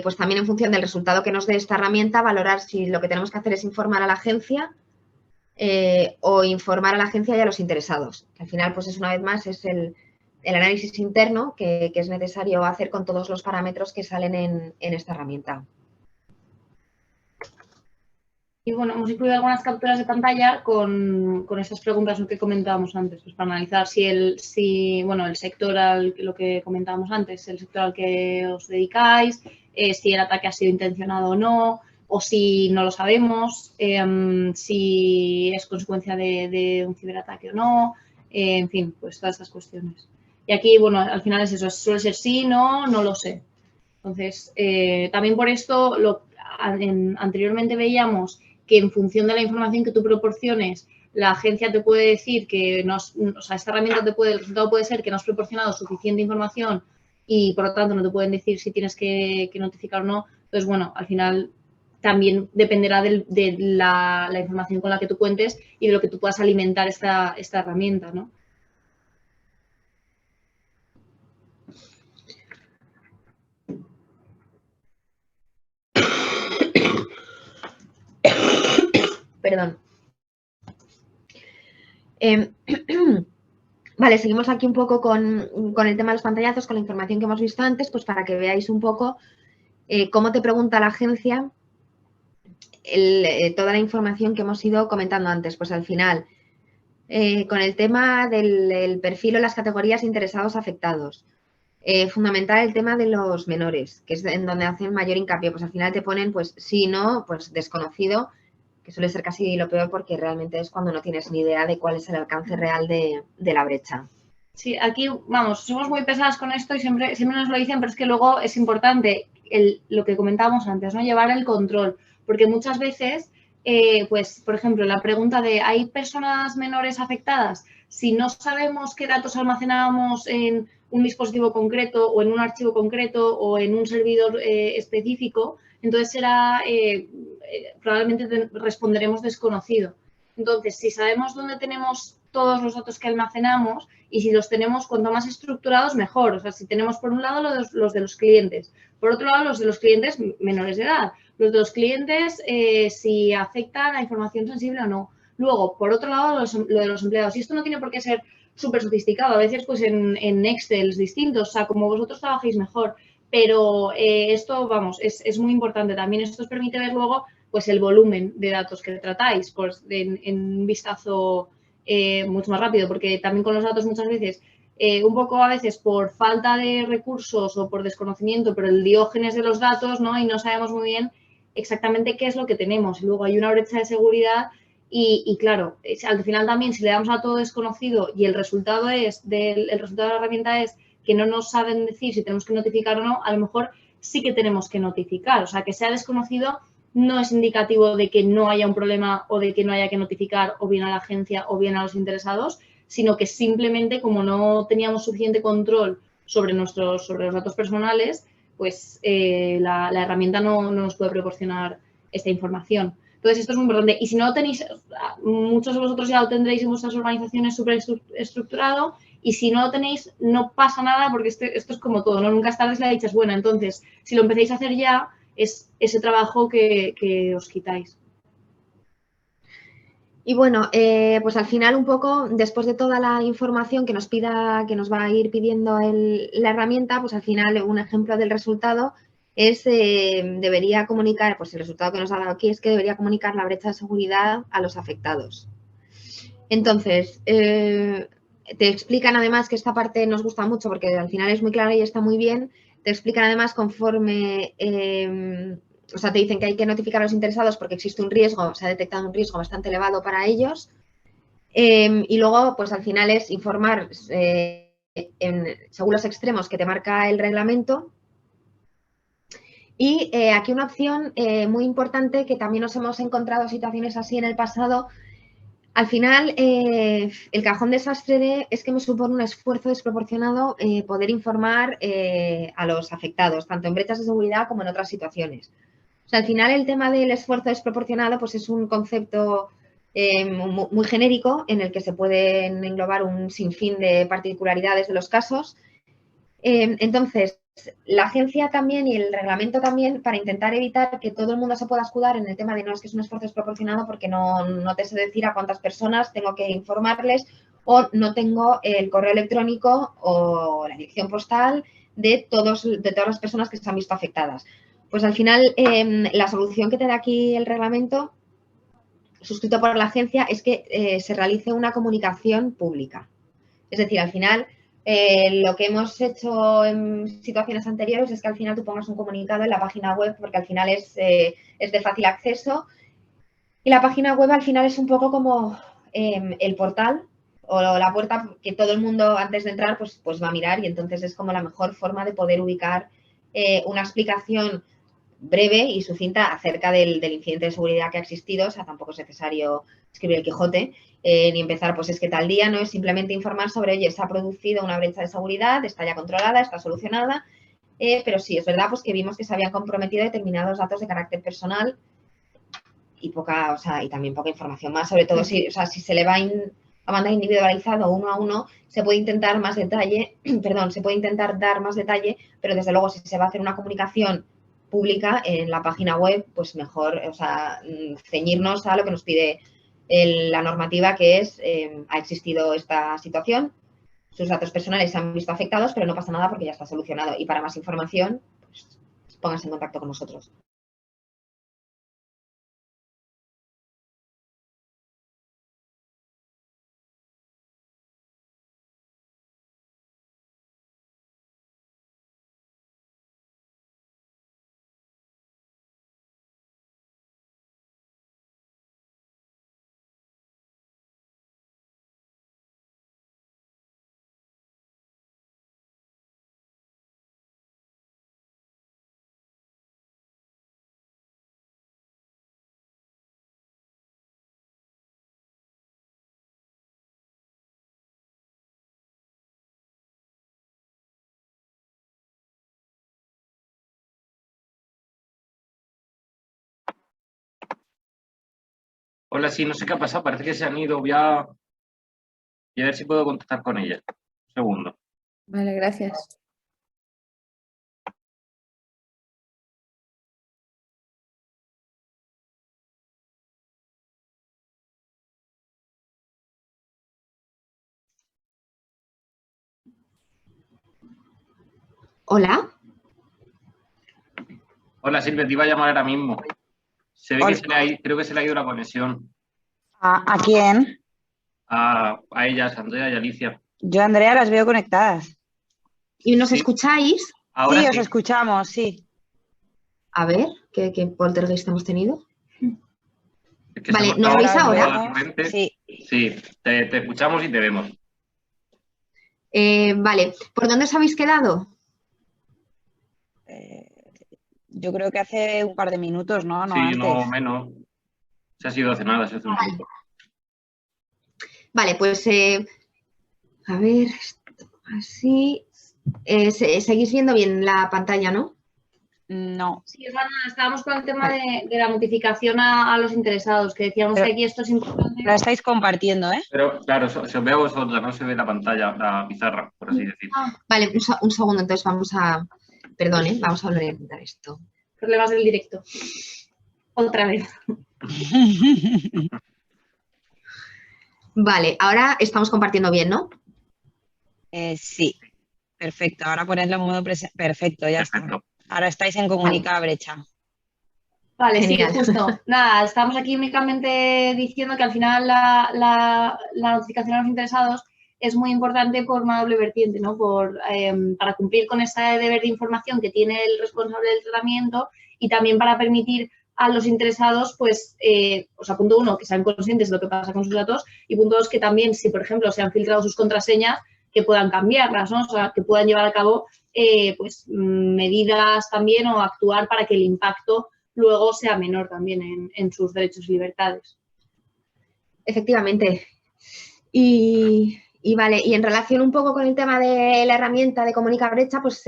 pues también en función del resultado que nos dé esta herramienta, valorar si lo que tenemos que hacer es informar a la agencia o informar a la agencia y a los interesados. Al final, pues es una vez más, es el análisis interno que es necesario hacer con todos los parámetros que salen en esta herramienta. Y bueno, hemos incluido algunas capturas de pantalla con esas preguntas que comentábamos antes, pues para analizar si el sector, lo que comentábamos antes, el sector al que os dedicáis, si el ataque ha sido intencionado o no, o si no lo sabemos, si es consecuencia de un ciberataque o no, en fin, pues todas estas cuestiones. Y aquí, bueno, al final es eso, suele ser sí, no lo sé. Entonces, también por esto, anteriormente veíamos que en función de la información que tú proporciones, la agencia te puede decir que esta herramienta el resultado puede ser que no has proporcionado suficiente información y por lo tanto no te pueden decir si tienes que notificar o no. Entonces, bueno, al final también dependerá de la información con la que tú cuentes y de lo que tú puedas alimentar esta herramienta, ¿no? Perdón. Vale, seguimos aquí un poco con el tema de los pantallazos, con la información que hemos visto antes, pues para que veáis un poco cómo te pregunta la agencia toda la información que hemos ido comentando antes. Pues al final, con el tema del perfil o las categorías interesados afectados, fundamental el tema de los menores, que es en donde hacen mayor hincapié. Pues al final te ponen, pues sí, no, pues desconocido, que suele ser casi lo peor porque realmente es cuando no tienes ni idea de cuál es el alcance real de la brecha. Sí, aquí, vamos, somos muy pesadas con esto y siempre nos lo dicen, pero es que luego es importante lo que comentábamos antes, ¿no? Llevar el control, porque muchas veces, pues, por ejemplo, la pregunta de ¿hay personas menores afectadas? Si no sabemos qué datos almacenábamos en un dispositivo concreto o en un archivo concreto o en un servidor específico, entonces probablemente responderemos desconocido. Entonces, si sabemos dónde tenemos todos los datos que almacenamos y si los tenemos cuanto más estructurados, mejor. O sea, si tenemos por un lado los de los clientes, por otro lado los de los clientes menores de edad, los de los clientes si afectan a información sensible o no. Luego, por otro lado, lo de los empleados. Y esto no tiene por qué ser súper sofisticado. A veces, pues en Excel distintos, o sea, como vosotros trabajéis mejor. Pero esto, vamos, es muy importante. También esto os permite ver luego, pues, el volumen de datos que tratáis, pues, en un vistazo mucho más rápido. Porque también con los datos muchas veces, un poco a veces por falta de recursos o por desconocimiento, pero el diógenes de los datos, ¿no? Y no sabemos muy bien exactamente qué es lo que tenemos. Y luego hay una brecha de seguridad y claro, al final también si le damos a todo desconocido y el resultado de la herramienta es que no nos saben decir si tenemos que notificar o no, a lo mejor sí que tenemos que notificar. O sea, que sea desconocido no es indicativo de que no haya un problema o de que no haya que notificar o bien a la agencia o bien a los interesados, sino que simplemente como no teníamos suficiente control sobre los datos personales, pues la herramienta no nos puede proporcionar esta información. Entonces, esto es muy importante. Y si no lo tenéis, muchos de vosotros ya lo tendréis en vuestras organizaciones súper estructurado. Y si no lo tenéis, no pasa nada porque esto es como todo, ¿no? Nunca es tarde si la dicha es buena. Entonces, si lo empezáis a hacer ya, es ese trabajo que os quitáis. Y bueno, pues al final un poco, después de toda la información que nos va a ir pidiendo la herramienta, pues al final un ejemplo del resultado es, debería comunicar, pues el resultado que nos ha dado aquí es que debería comunicar la brecha de seguridad a los afectados. Entonces, te explican además que esta parte nos gusta mucho porque al final es muy clara y está muy bien. Te explican además conforme, o sea, te dicen que hay que notificar a los interesados porque existe un riesgo, se ha detectado un riesgo bastante elevado para ellos. Y luego, pues al final es informar según los extremos que te marca el reglamento. Y aquí una opción muy importante que también nos hemos encontrado situaciones así en el pasado. Al final, el cajón desastre es que me supone un esfuerzo desproporcionado poder informar a los afectados, tanto en brechas de seguridad como en otras situaciones. O sea, al final el tema del esfuerzo desproporcionado pues es un concepto muy genérico en el que se pueden englobar un sinfín de particularidades de los casos. Entonces, la agencia también y el reglamento también, para intentar evitar que todo el mundo se pueda escudar en el tema de no es que es un esfuerzo desproporcionado porque no te sé decir a cuántas personas tengo que informarles o no tengo el correo electrónico o la dirección postal de todas las personas que se han visto afectadas. Pues al final, la solución que te da aquí el reglamento, suscrito por la agencia, es que se realice una comunicación pública. Es decir, al final, lo que hemos hecho en situaciones anteriores es que al final tú pongas un comunicado en la página web porque al final es de fácil acceso y la página web al final es un poco como el portal o la puerta que todo el mundo antes de entrar pues va a mirar y entonces es como la mejor forma de poder ubicar una explicación breve y sucinta acerca del incidente de seguridad que ha existido. O sea, tampoco es necesario escribir el Quijote ni empezar, pues es que tal día, no es simplemente informar sobre, oye, se ha producido una brecha de seguridad, está ya controlada, está solucionada, pero sí, es verdad pues que vimos que se habían comprometido determinados datos de carácter personal y y también poca información más, sobre todo si se le va a mandar individualizado uno a uno, se puede intentar más detalle, se puede intentar dar más detalle, pero desde luego si se va a hacer una comunicación pública en la página web, pues mejor, ceñirnos a lo que nos pide la normativa, que es, ha existido esta situación, sus datos personales se han visto afectados, pero no pasa nada porque ya está solucionado. Y para más información, pues pónganse en contacto con nosotros. Hola, sí, no sé qué ha pasado, parece que se han ido. Voy a ver si puedo contactar con ella. Un segundo. Vale, gracias. Hola. Hola, Silvia, te iba a llamar ahora mismo. Se ve que Hola. creo que se le ha ido la conexión ¿A quién? a ellas, a Andrea y Alicia. Yo, Andrea, las veo conectadas. ¿Y nos Sí. escucháis? Ahora Sí, os sí. escuchamos, sí. A ver, ¿qué poltergeist hemos tenido? Es que Vale, se ha ¿nos cortado veis Ahora os ahora? de vemos. repente. Sí. Sí, te escuchamos y te vemos. Vale, ¿por dónde os habéis quedado? Yo creo que hace un par de minutos, ¿no? No Sí, no antes. menos. Se ha sido hace nada, se hace un tiempo. Vale, pues a ver, así. Seguís viendo bien la pantalla, ¿no? No. Sí, o sea, nada, estábamos con el tema de la notificación a los interesados, que decíamos Pero- que aquí esto es importante. La estáis compartiendo, ¿eh? Pero claro, se os ve a vosotros, no se ve la pantalla, la pizarra, por así decirlo. Vale, un segundo, entonces vamos a... Perdón, vamos a volver a intentar esto. Problemas del directo. Otra vez. Vale, ahora estamos compartiendo bien, ¿no? Sí. Perfecto. Ahora ponedlo en modo presente. Perfecto, ya Perfecto. está. Ahora estáis en comunicada brecha. Vale, Genial. sí, justo. Nada, estamos aquí únicamente diciendo que al final la notificación a los interesados es muy importante por una doble vertiente, ¿no? Para cumplir con ese deber de información que tiene el responsable del tratamiento y también para permitir a los interesados, pues, punto uno, que sean conscientes de lo que pasa con sus datos y punto dos, que también, si por ejemplo se han filtrado sus contraseñas, que puedan cambiarlas, ¿no? O sea, que puedan llevar a cabo, medidas también o actuar para que el impacto luego sea menor también en sus derechos y libertades. Efectivamente. Y vale, y en relación un poco con el tema de la herramienta de Comunica Brecha, pues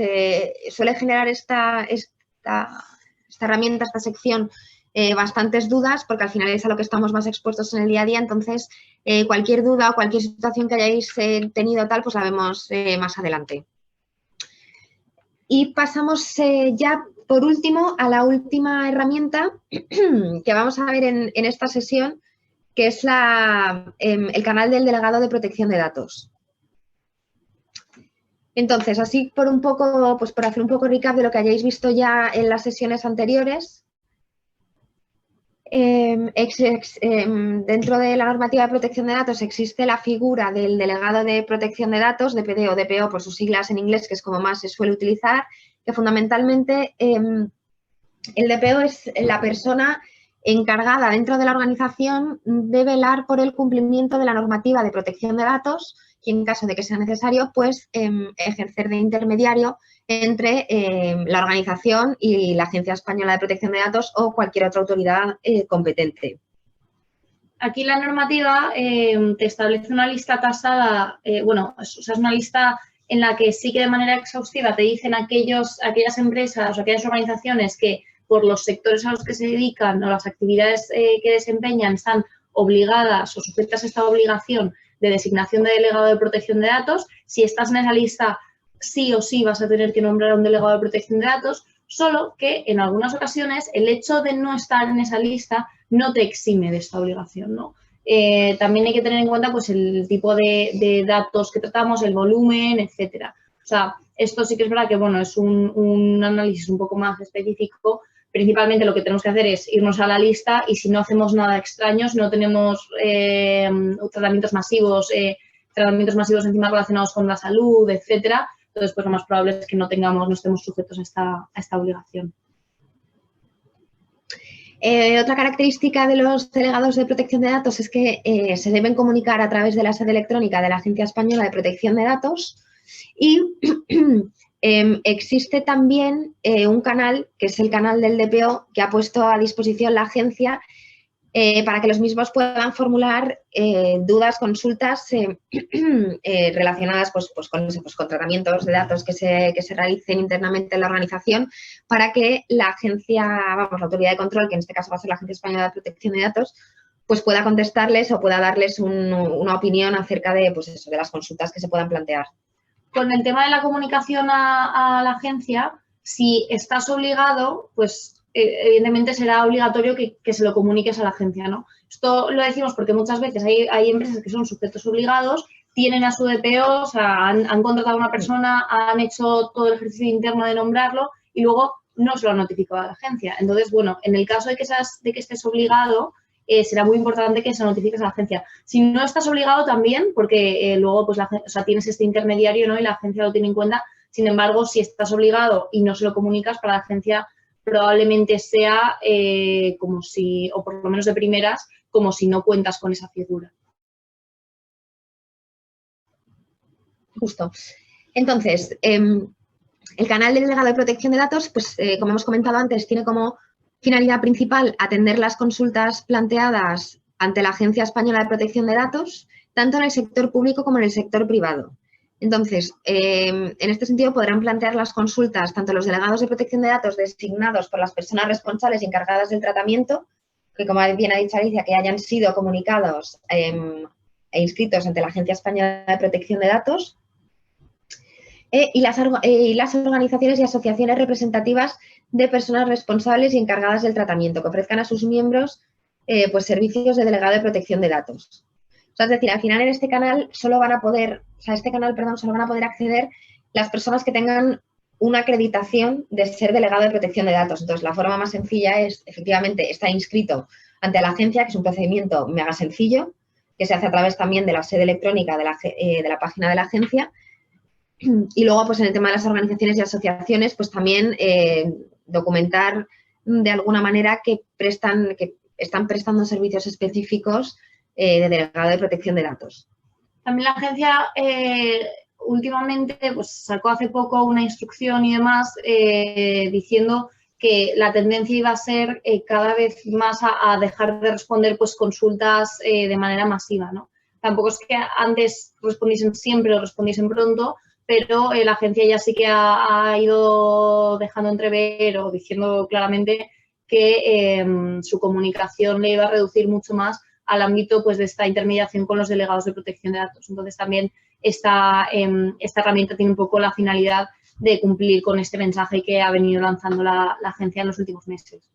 suele generar esta herramienta, esta sección, bastantes dudas, porque al final es a lo que estamos más expuestos en el día a día. Entonces, cualquier duda o cualquier situación que hayáis tenido tal, pues la vemos más adelante. Y pasamos ya, por último, a la última herramienta que vamos a ver en esta sesión, que es el canal del delegado de protección de datos. Entonces, así por un poco, pues por hacer un poco recap de lo que hayáis visto ya en las sesiones anteriores, dentro de la normativa de protección de datos existe la figura del delegado de protección de datos, DPD o DPO por sus siglas en inglés, que es como más se suele utilizar, que fundamentalmente el DPO es la persona encargada dentro de la organización de velar por el cumplimiento de la normativa de protección de datos y, en caso de que sea necesario, pues ejercer de intermediario entre la organización y la Agencia Española de Protección de Datos o cualquier otra autoridad competente. Aquí la normativa te establece una lista tasada, es una lista en la que sí que de manera exhaustiva te dicen aquellas empresas o aquellas organizaciones que por los sectores a los que se dedican o las actividades que desempeñan están obligadas o sujetas a esta obligación de designación de delegado de protección de datos. Si estás en esa lista, sí o sí vas a tener que nombrar a un delegado de protección de datos, solo que en algunas ocasiones el hecho de no estar en esa lista no te exime de esta obligación, ¿no? También hay que tener en cuenta pues, el tipo de datos que tratamos, el volumen, etcétera. O sea, esto sí que es verdad que bueno, es un análisis un poco más específico. Principalmente lo que tenemos que hacer es irnos a la lista y si no hacemos nada extraño, si no tenemos tratamientos masivos encima relacionados con la salud, etcétera, entonces pues lo más probable es que no estemos sujetos a esta obligación. Otra característica de los delegados de protección de datos es que se deben comunicar a través de la sede electrónica de la Agencia Española de Protección de Datos y existe también un canal, que es el canal del DPO, que ha puesto a disposición la agencia para que los mismos puedan formular dudas, consultas relacionadas con tratamientos de datos que se realicen internamente en la organización, para que la agencia, la autoridad de control, que en este caso va a ser la Agencia Española de Protección de Datos, pues pueda contestarles o pueda darles una opinión acerca de, pues eso, de las consultas que se puedan plantear. Con el tema de la comunicación a la agencia, si estás obligado, pues evidentemente será obligatorio que se lo comuniques a la agencia, ¿no? Esto lo decimos porque muchas veces hay empresas que son sujetos obligados, tienen a su DPO, o sea, han contratado a una persona, han hecho todo el ejercicio interno de nombrarlo y luego no se lo han notificado a la agencia. Entonces, bueno, en el caso de que estés obligado, será muy importante que se notifiques a la agencia. Si no estás obligado también, porque luego pues tienes este intermediario, ¿no? Y la agencia lo tiene en cuenta. Sin embargo, si estás obligado y no se lo comunicas, para la agencia probablemente sea como si, o por lo menos de primeras, como si no cuentas con esa figura. Justo. Entonces, el canal del delegado de protección de datos, pues como hemos comentado antes, tiene como finalidad principal atender las consultas planteadas ante la Agencia Española de Protección de Datos, tanto en el sector público como en el sector privado. Entonces, en este sentido podrán plantear las consultas tanto los delegados de protección de datos designados por las personas responsables y encargadas del tratamiento, que como bien ha dicho Alicia, que hayan sido comunicados e inscritos ante la Agencia Española de Protección de Datos, y las organizaciones y asociaciones representativas de personas responsables y encargadas del tratamiento, que ofrezcan a sus miembros pues servicios de delegado de protección de datos. O sea, es decir, al final en este canal solo van a poder, solo van a poder acceder las personas que tengan una acreditación de ser delegado de protección de datos. Entonces, la forma más sencilla es, efectivamente, estar inscrito ante la agencia, que es un procedimiento mega sencillo, que se hace a través también de la sede electrónica de la página de la agencia. Y luego, pues en el tema de las organizaciones y asociaciones, pues también documentar de alguna manera que están prestando servicios específicos de delegado de protección de datos. También la agencia últimamente pues, sacó hace poco una instrucción y demás diciendo que la tendencia iba a ser cada vez más a dejar de responder pues, consultas de manera masiva, ¿no? Tampoco es que antes respondiesen siempre o respondiesen pronto, pero la agencia ya sí que ha ido dejando entrever o diciendo claramente que su comunicación le iba a reducir mucho más al ámbito pues, de esta intermediación con los delegados de protección de datos. Entonces, también esta herramienta tiene un poco la finalidad de cumplir con este mensaje que ha venido lanzando la agencia en los últimos meses.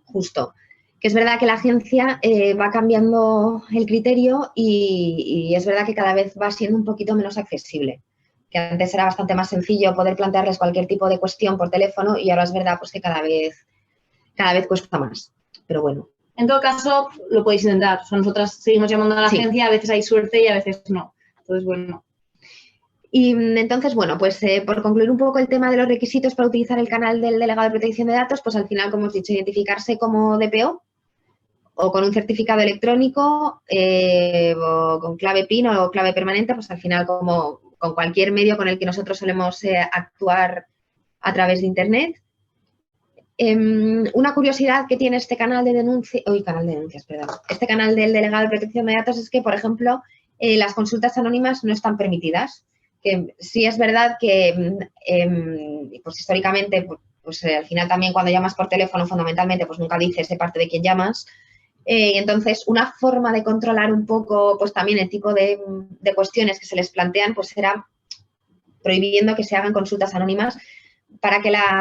Justo. Que es verdad que la agencia va cambiando el criterio y es verdad que cada vez va siendo un poquito menos accesible. Que antes era bastante más sencillo poder plantearles cualquier tipo de cuestión por teléfono y ahora es verdad pues, que cada vez cuesta más. Pero bueno. En todo caso, lo podéis intentar. O sea, nosotras seguimos llamando a la agencia, a veces hay suerte y a veces no. Entonces, bueno. Y entonces, bueno, pues por concluir un poco el tema de los requisitos para utilizar el canal del delegado de protección de datos, pues al final, como hemos dicho, identificarse como DPO o con un certificado electrónico o con clave PIN o clave permanente, pues al final como con cualquier medio con el que nosotros solemos actuar a través de Internet. Una curiosidad que tiene este canal de este canal del delegado de protección de datos es que, por ejemplo, las consultas anónimas no están permitidas. Que sí es verdad que, pues históricamente, pues al final también cuando llamas por teléfono, fundamentalmente, pues nunca dices de parte de quién llamas. Entonces, una forma de controlar un poco, pues también el tipo de cuestiones que se les plantean, pues será prohibiendo que se hagan consultas anónimas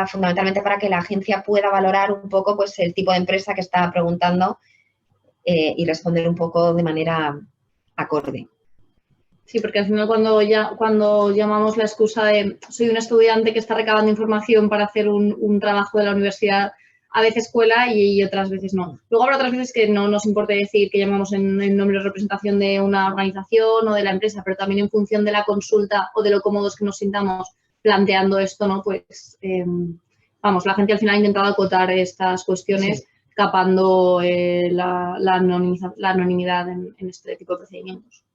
fundamentalmente para que la agencia pueda valorar un poco pues el tipo de empresa que está preguntando y responder un poco de manera acorde. Sí, porque al final cuando llamamos la excusa de soy un estudiante que está recabando información para hacer un trabajo de la universidad, a veces cuela y otras veces no. Luego habrá otras veces que no nos importe decir que llamamos en nombre de representación de una organización o de la empresa, pero también en función de la consulta o de lo cómodos que nos sintamos planteando esto, ¿no? Pues, la agencia al final ha intentado acotar estas cuestiones, capando la anonimidad en este tipo de procedimientos.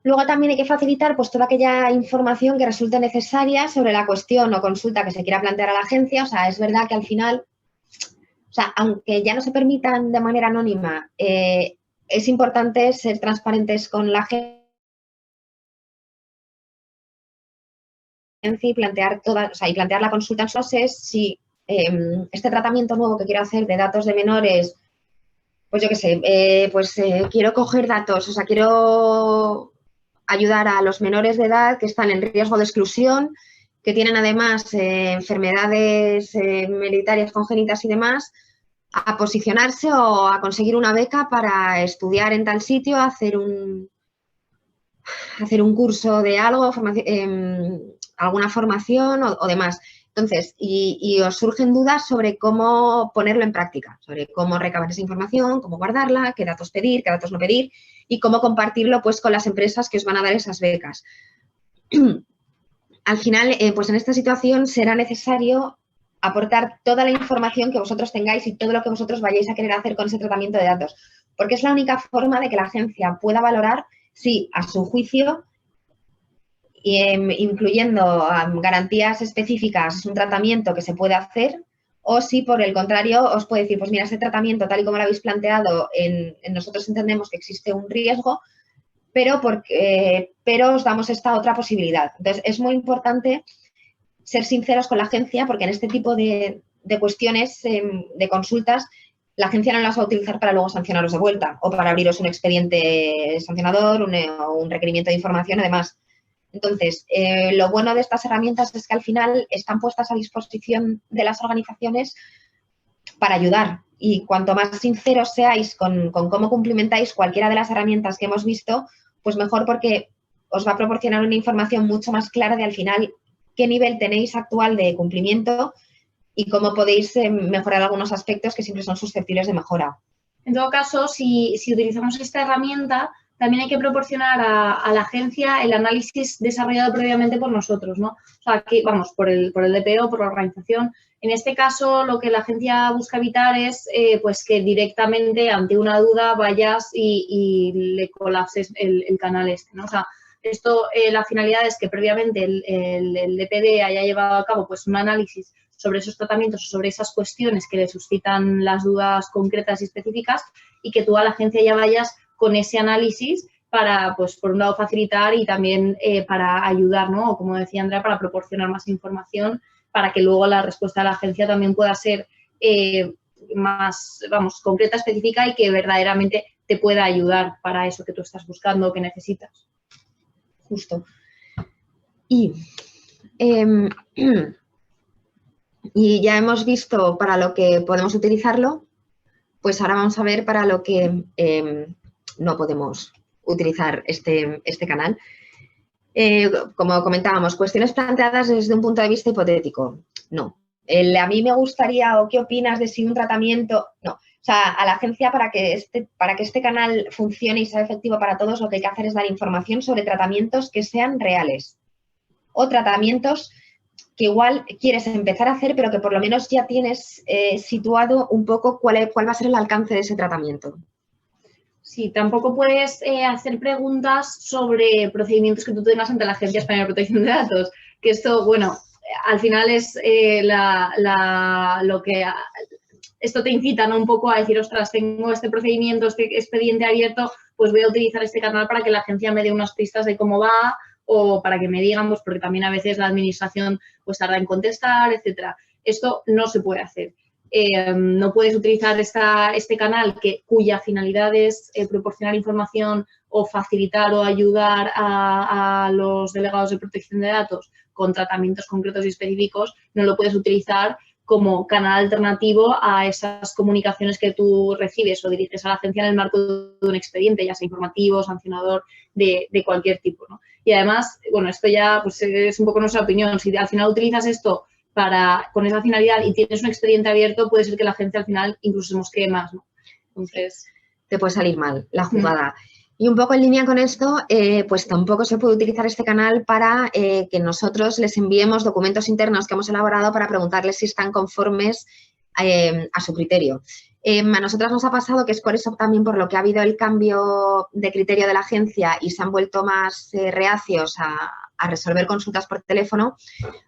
Luego también hay que facilitar pues toda aquella información que resulte necesaria sobre la cuestión o consulta que se quiera plantear a la agencia. O sea, es verdad que al final, aunque ya no se permitan de manera anónima, es importante ser transparentes con la agencia y plantear la consulta en si este tratamiento nuevo que quiero hacer de datos de menores pues yo qué sé, quiero coger datos, o sea, quiero ayudar a los menores de edad que están en riesgo de exclusión, que tienen además enfermedades hereditarias congénitas y demás, a posicionarse o a conseguir una beca para estudiar en tal sitio, hacer un curso de algo, alguna formación o demás. Entonces, y os surgen dudas sobre cómo ponerlo en práctica, sobre cómo recabar esa información, cómo guardarla, qué datos pedir, qué datos no pedir y cómo compartirlo pues con las empresas que os van a dar esas becas. Al final, pues en esta situación será necesario aportar toda la información que vosotros tengáis y todo lo que vosotros vayáis a querer hacer con ese tratamiento de datos, porque es la única forma de que la agencia pueda valorar si, a su juicio, incluyendo garantías específicas, es un tratamiento que se puede hacer, o si, por el contrario, os puede decir, pues mira, este tratamiento, tal y como lo habéis planteado, nosotros entendemos que existe un riesgo, pero os damos esta otra posibilidad. Entonces, es muy importante ser sinceros con la agencia, porque en este tipo de cuestiones, de consultas, la agencia no las va a utilizar para luego sancionaros de vuelta o para abriros un expediente sancionador, un requerimiento de información, además. Entonces, lo bueno de estas herramientas es que al final están puestas a disposición de las organizaciones para ayudar. Y cuanto más sinceros seáis con cómo cumplimentáis cualquiera de las herramientas que hemos visto, pues mejor, porque os va a proporcionar una información mucho más clara de al final qué nivel tenéis actual de cumplimiento y cómo podéis mejorar algunos aspectos que siempre son susceptibles de mejora. En todo caso, si utilizamos esta herramienta, también hay que proporcionar a la agencia el análisis desarrollado previamente por nosotros, ¿no? O sea, que vamos, por el DPO, por la organización. En este caso, lo que la agencia busca evitar es pues que directamente ante una duda vayas y le colapses el canal este, ¿no? O sea, esto, la finalidad es que previamente el DPD haya llevado a cabo pues un análisis sobre esos tratamientos o sobre esas cuestiones que le suscitan las dudas concretas y específicas, y que tú a la agencia ya vayas con ese análisis para, pues, por un lado, facilitar y también para ayudar, ¿no? O, como decía Andrea, para proporcionar más información para que luego la respuesta de la agencia también pueda ser más, vamos, concreta, específica y que verdaderamente te pueda ayudar para eso que tú estás buscando o que necesitas. Justo. Y ya hemos visto para lo que podemos utilizarlo, pues ahora vamos a ver para lo que no podemos utilizar este canal. Como comentábamos, cuestiones planteadas desde un punto de vista hipotético. No. A mí me gustaría, o qué opinas de si un tratamiento... No. O sea, a la agencia, para que este canal funcione y sea efectivo para todos, lo que hay que hacer es dar información sobre tratamientos que sean reales o tratamientos que igual quieres empezar a hacer, pero que por lo menos ya tienes situado un poco cuál va a ser el alcance de ese tratamiento. Sí, tampoco puedes hacer preguntas sobre procedimientos que tú tengas ante la Agencia Española de Protección de Datos, que esto, bueno, al final es lo que... Esto te incita, ¿no? Un poco a decir, ostras, tengo este procedimiento, este expediente abierto, pues voy a utilizar este canal para que la agencia me dé unas pistas de cómo va, o para que me digan, pues porque también a veces la administración pues tarda en contestar, etcétera. Esto no se puede hacer. No puedes utilizar este canal cuya finalidad es proporcionar información o facilitar o ayudar a los delegados de protección de datos con tratamientos concretos y específicos. No lo puedes utilizar como canal alternativo a esas comunicaciones que tú recibes o diriges a la agencia en el marco de un expediente, ya sea informativo, sancionador, de cualquier tipo, ¿no? Y además, bueno, esto ya pues, es un poco nuestra opinión. Si al final utilizas esto con esa finalidad y tienes un expediente abierto, puede ser que la agencia al final incluso se mosquee más, ¿no? Entonces... Te puede salir mal la jugada. Y un poco en línea con esto, pues tampoco se puede utilizar este canal para que nosotros les enviemos documentos internos que hemos elaborado para preguntarles si están conformes a su criterio. A nosotras nos ha pasado que es por eso también por lo que ha habido el cambio de criterio de la agencia y se han vuelto más reacios a resolver consultas por teléfono.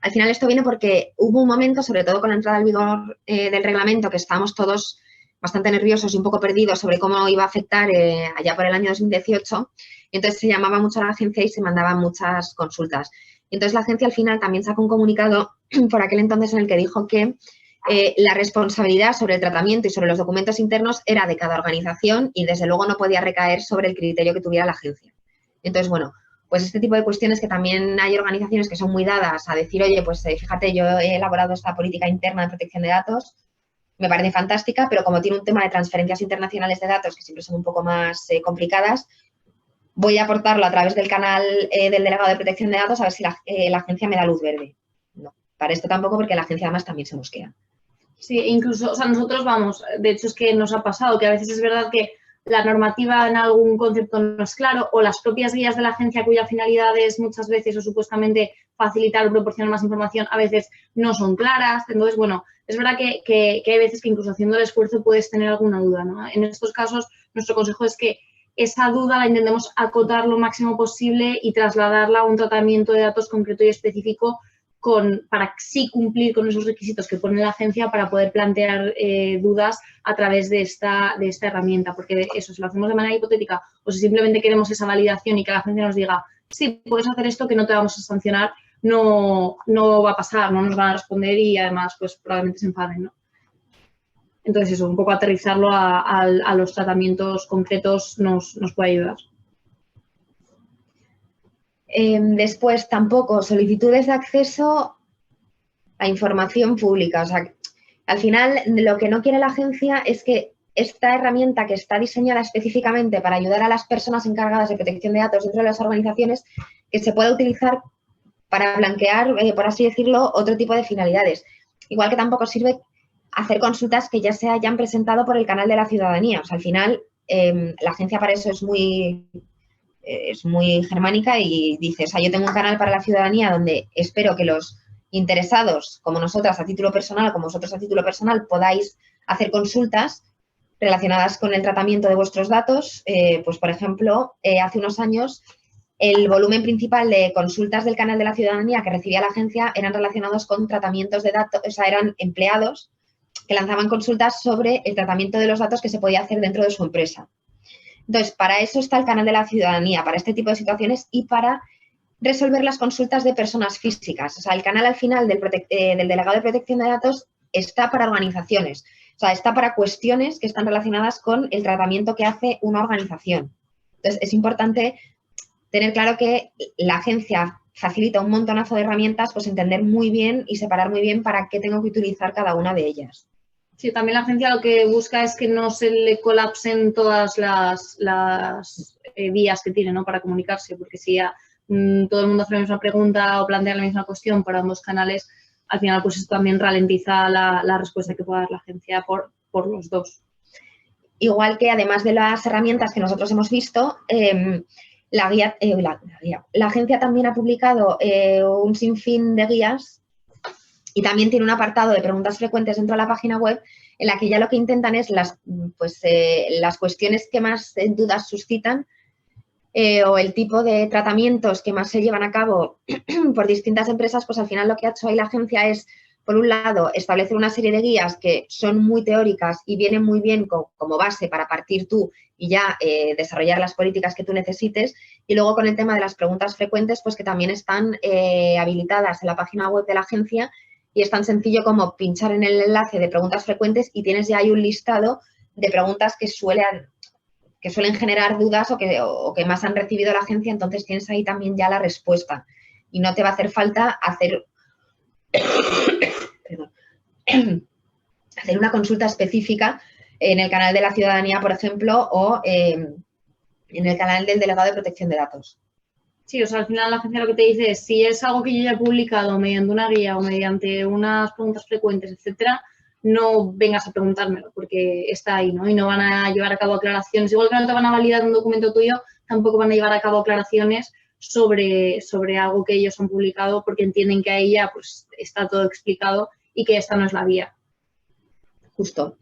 Al final esto viene porque hubo un momento, sobre todo con la entrada en vigor del reglamento, que estábamos todos bastante nerviosos y un poco perdidos sobre cómo iba a afectar allá por el año 2018. Entonces se llamaba mucho a la agencia y se mandaban muchas consultas. Entonces la agencia al final también sacó un comunicado por aquel entonces en el que dijo que la responsabilidad sobre el tratamiento y sobre los documentos internos era de cada organización y desde luego no podía recaer sobre el criterio que tuviera la agencia. Entonces, bueno, pues este tipo de cuestiones que también hay organizaciones que son muy dadas a decir, oye, pues fíjate, yo he elaborado esta política interna de protección de datos, me parece fantástica, pero como tiene un tema de transferencias internacionales de datos que siempre son un poco más complicadas, voy a aportarlo a través del canal del delegado de protección de datos a ver si la agencia me da luz verde. No, para esto tampoco, porque la agencia además también se mosquea. Sí, incluso, o sea, nosotros vamos, de hecho es que nos ha pasado que a veces es verdad que la normativa en algún concepto no es claro o las propias guías de la agencia cuya finalidad es muchas veces o supuestamente facilitar o proporcionar más información a veces no son claras. Entonces, bueno, es verdad que hay veces que incluso haciendo el esfuerzo puedes tener alguna duda, ¿no? En estos casos, nuestro consejo es que esa duda la intentemos acotar lo máximo posible y trasladarla a un tratamiento de datos concreto y específico para sí cumplir con esos requisitos que pone la agencia para poder plantear dudas a través de esta herramienta. Porque eso, si lo hacemos de manera hipotética o si simplemente queremos esa validación y que la agencia nos diga, sí, puedes hacer esto que no te vamos a sancionar, no va a pasar, no nos van a responder y además pues probablemente se enfaden, ¿no? Entonces eso, un poco aterrizarlo a los tratamientos concretos nos puede ayudar. Después, tampoco solicitudes de acceso a información pública. O sea, al final, lo que no quiere la agencia es que esta herramienta que está diseñada específicamente para ayudar a las personas encargadas de protección de datos dentro de las organizaciones, que se pueda utilizar para blanquear, por así decirlo, otro tipo de finalidades. Igual que tampoco sirve hacer consultas que ya se hayan presentado por el canal de la ciudadanía. O sea, al final, la agencia para eso es muy germánica y dice, o sea, yo tengo un canal para la ciudadanía donde espero que los interesados, como nosotras a título personal, como vosotros a título personal, podáis hacer consultas relacionadas con el tratamiento de vuestros datos. Pues, por ejemplo, hace unos años el volumen principal de consultas del canal de la ciudadanía que recibía la agencia eran relacionados con tratamientos de datos, o sea, eran empleados que lanzaban consultas sobre el tratamiento de los datos que se podía hacer dentro de su empresa. Entonces, para eso está el canal de la ciudadanía, para este tipo de situaciones y para resolver las consultas de personas físicas. O sea, el canal al final del delegado de protección de datos está para organizaciones. O sea, está para cuestiones que están relacionadas con el tratamiento que hace una organización. Entonces, es importante tener claro que la agencia facilita un montonazo de herramientas, pues entender muy bien y separar muy bien para qué tengo que utilizar cada una de ellas. Sí, también la agencia lo que busca es que no se le colapsen todas las vías que tiene, ¿no?, para comunicarse, porque si ya todo el mundo hace la misma pregunta o plantea la misma cuestión por ambos canales, al final pues eso también ralentiza la respuesta que pueda dar la agencia por los dos. Igual que además de las herramientas que nosotros hemos visto, la agencia también ha publicado un sinfín de guías y también tiene un apartado de preguntas frecuentes dentro de la página web en la que ya lo que intentan es las cuestiones que más dudas suscitan o el tipo de tratamientos que más se llevan a cabo por distintas empresas, pues al final lo que ha hecho ahí la agencia es, por un lado, establecer una serie de guías que son muy teóricas y vienen muy bien como base para partir tú y ya desarrollar las políticas que tú necesites. Y luego con el tema de las preguntas frecuentes, pues que también están habilitadas en la página web de la agencia y es tan sencillo como pinchar en el enlace de preguntas frecuentes y tienes ya ahí un listado de preguntas que suelen generar dudas o que más han recibido la agencia, entonces tienes ahí también ya la respuesta. Y no te va a hacer falta hacer una consulta específica en el canal de la ciudadanía, por ejemplo, o en el canal del delegado de protección de datos. Sí, o sea, al final la agencia lo que te dice es, si es algo que yo ya he publicado mediante una guía o mediante unas preguntas frecuentes, etcétera, no vengas a preguntármelo porque está ahí, ¿no? Y no van a llevar a cabo aclaraciones. Igual que no te van a validar un documento tuyo, tampoco van a llevar a cabo aclaraciones sobre algo que ellos han publicado porque entienden que ahí ya pues está todo explicado y que esta no es la vía. Justo.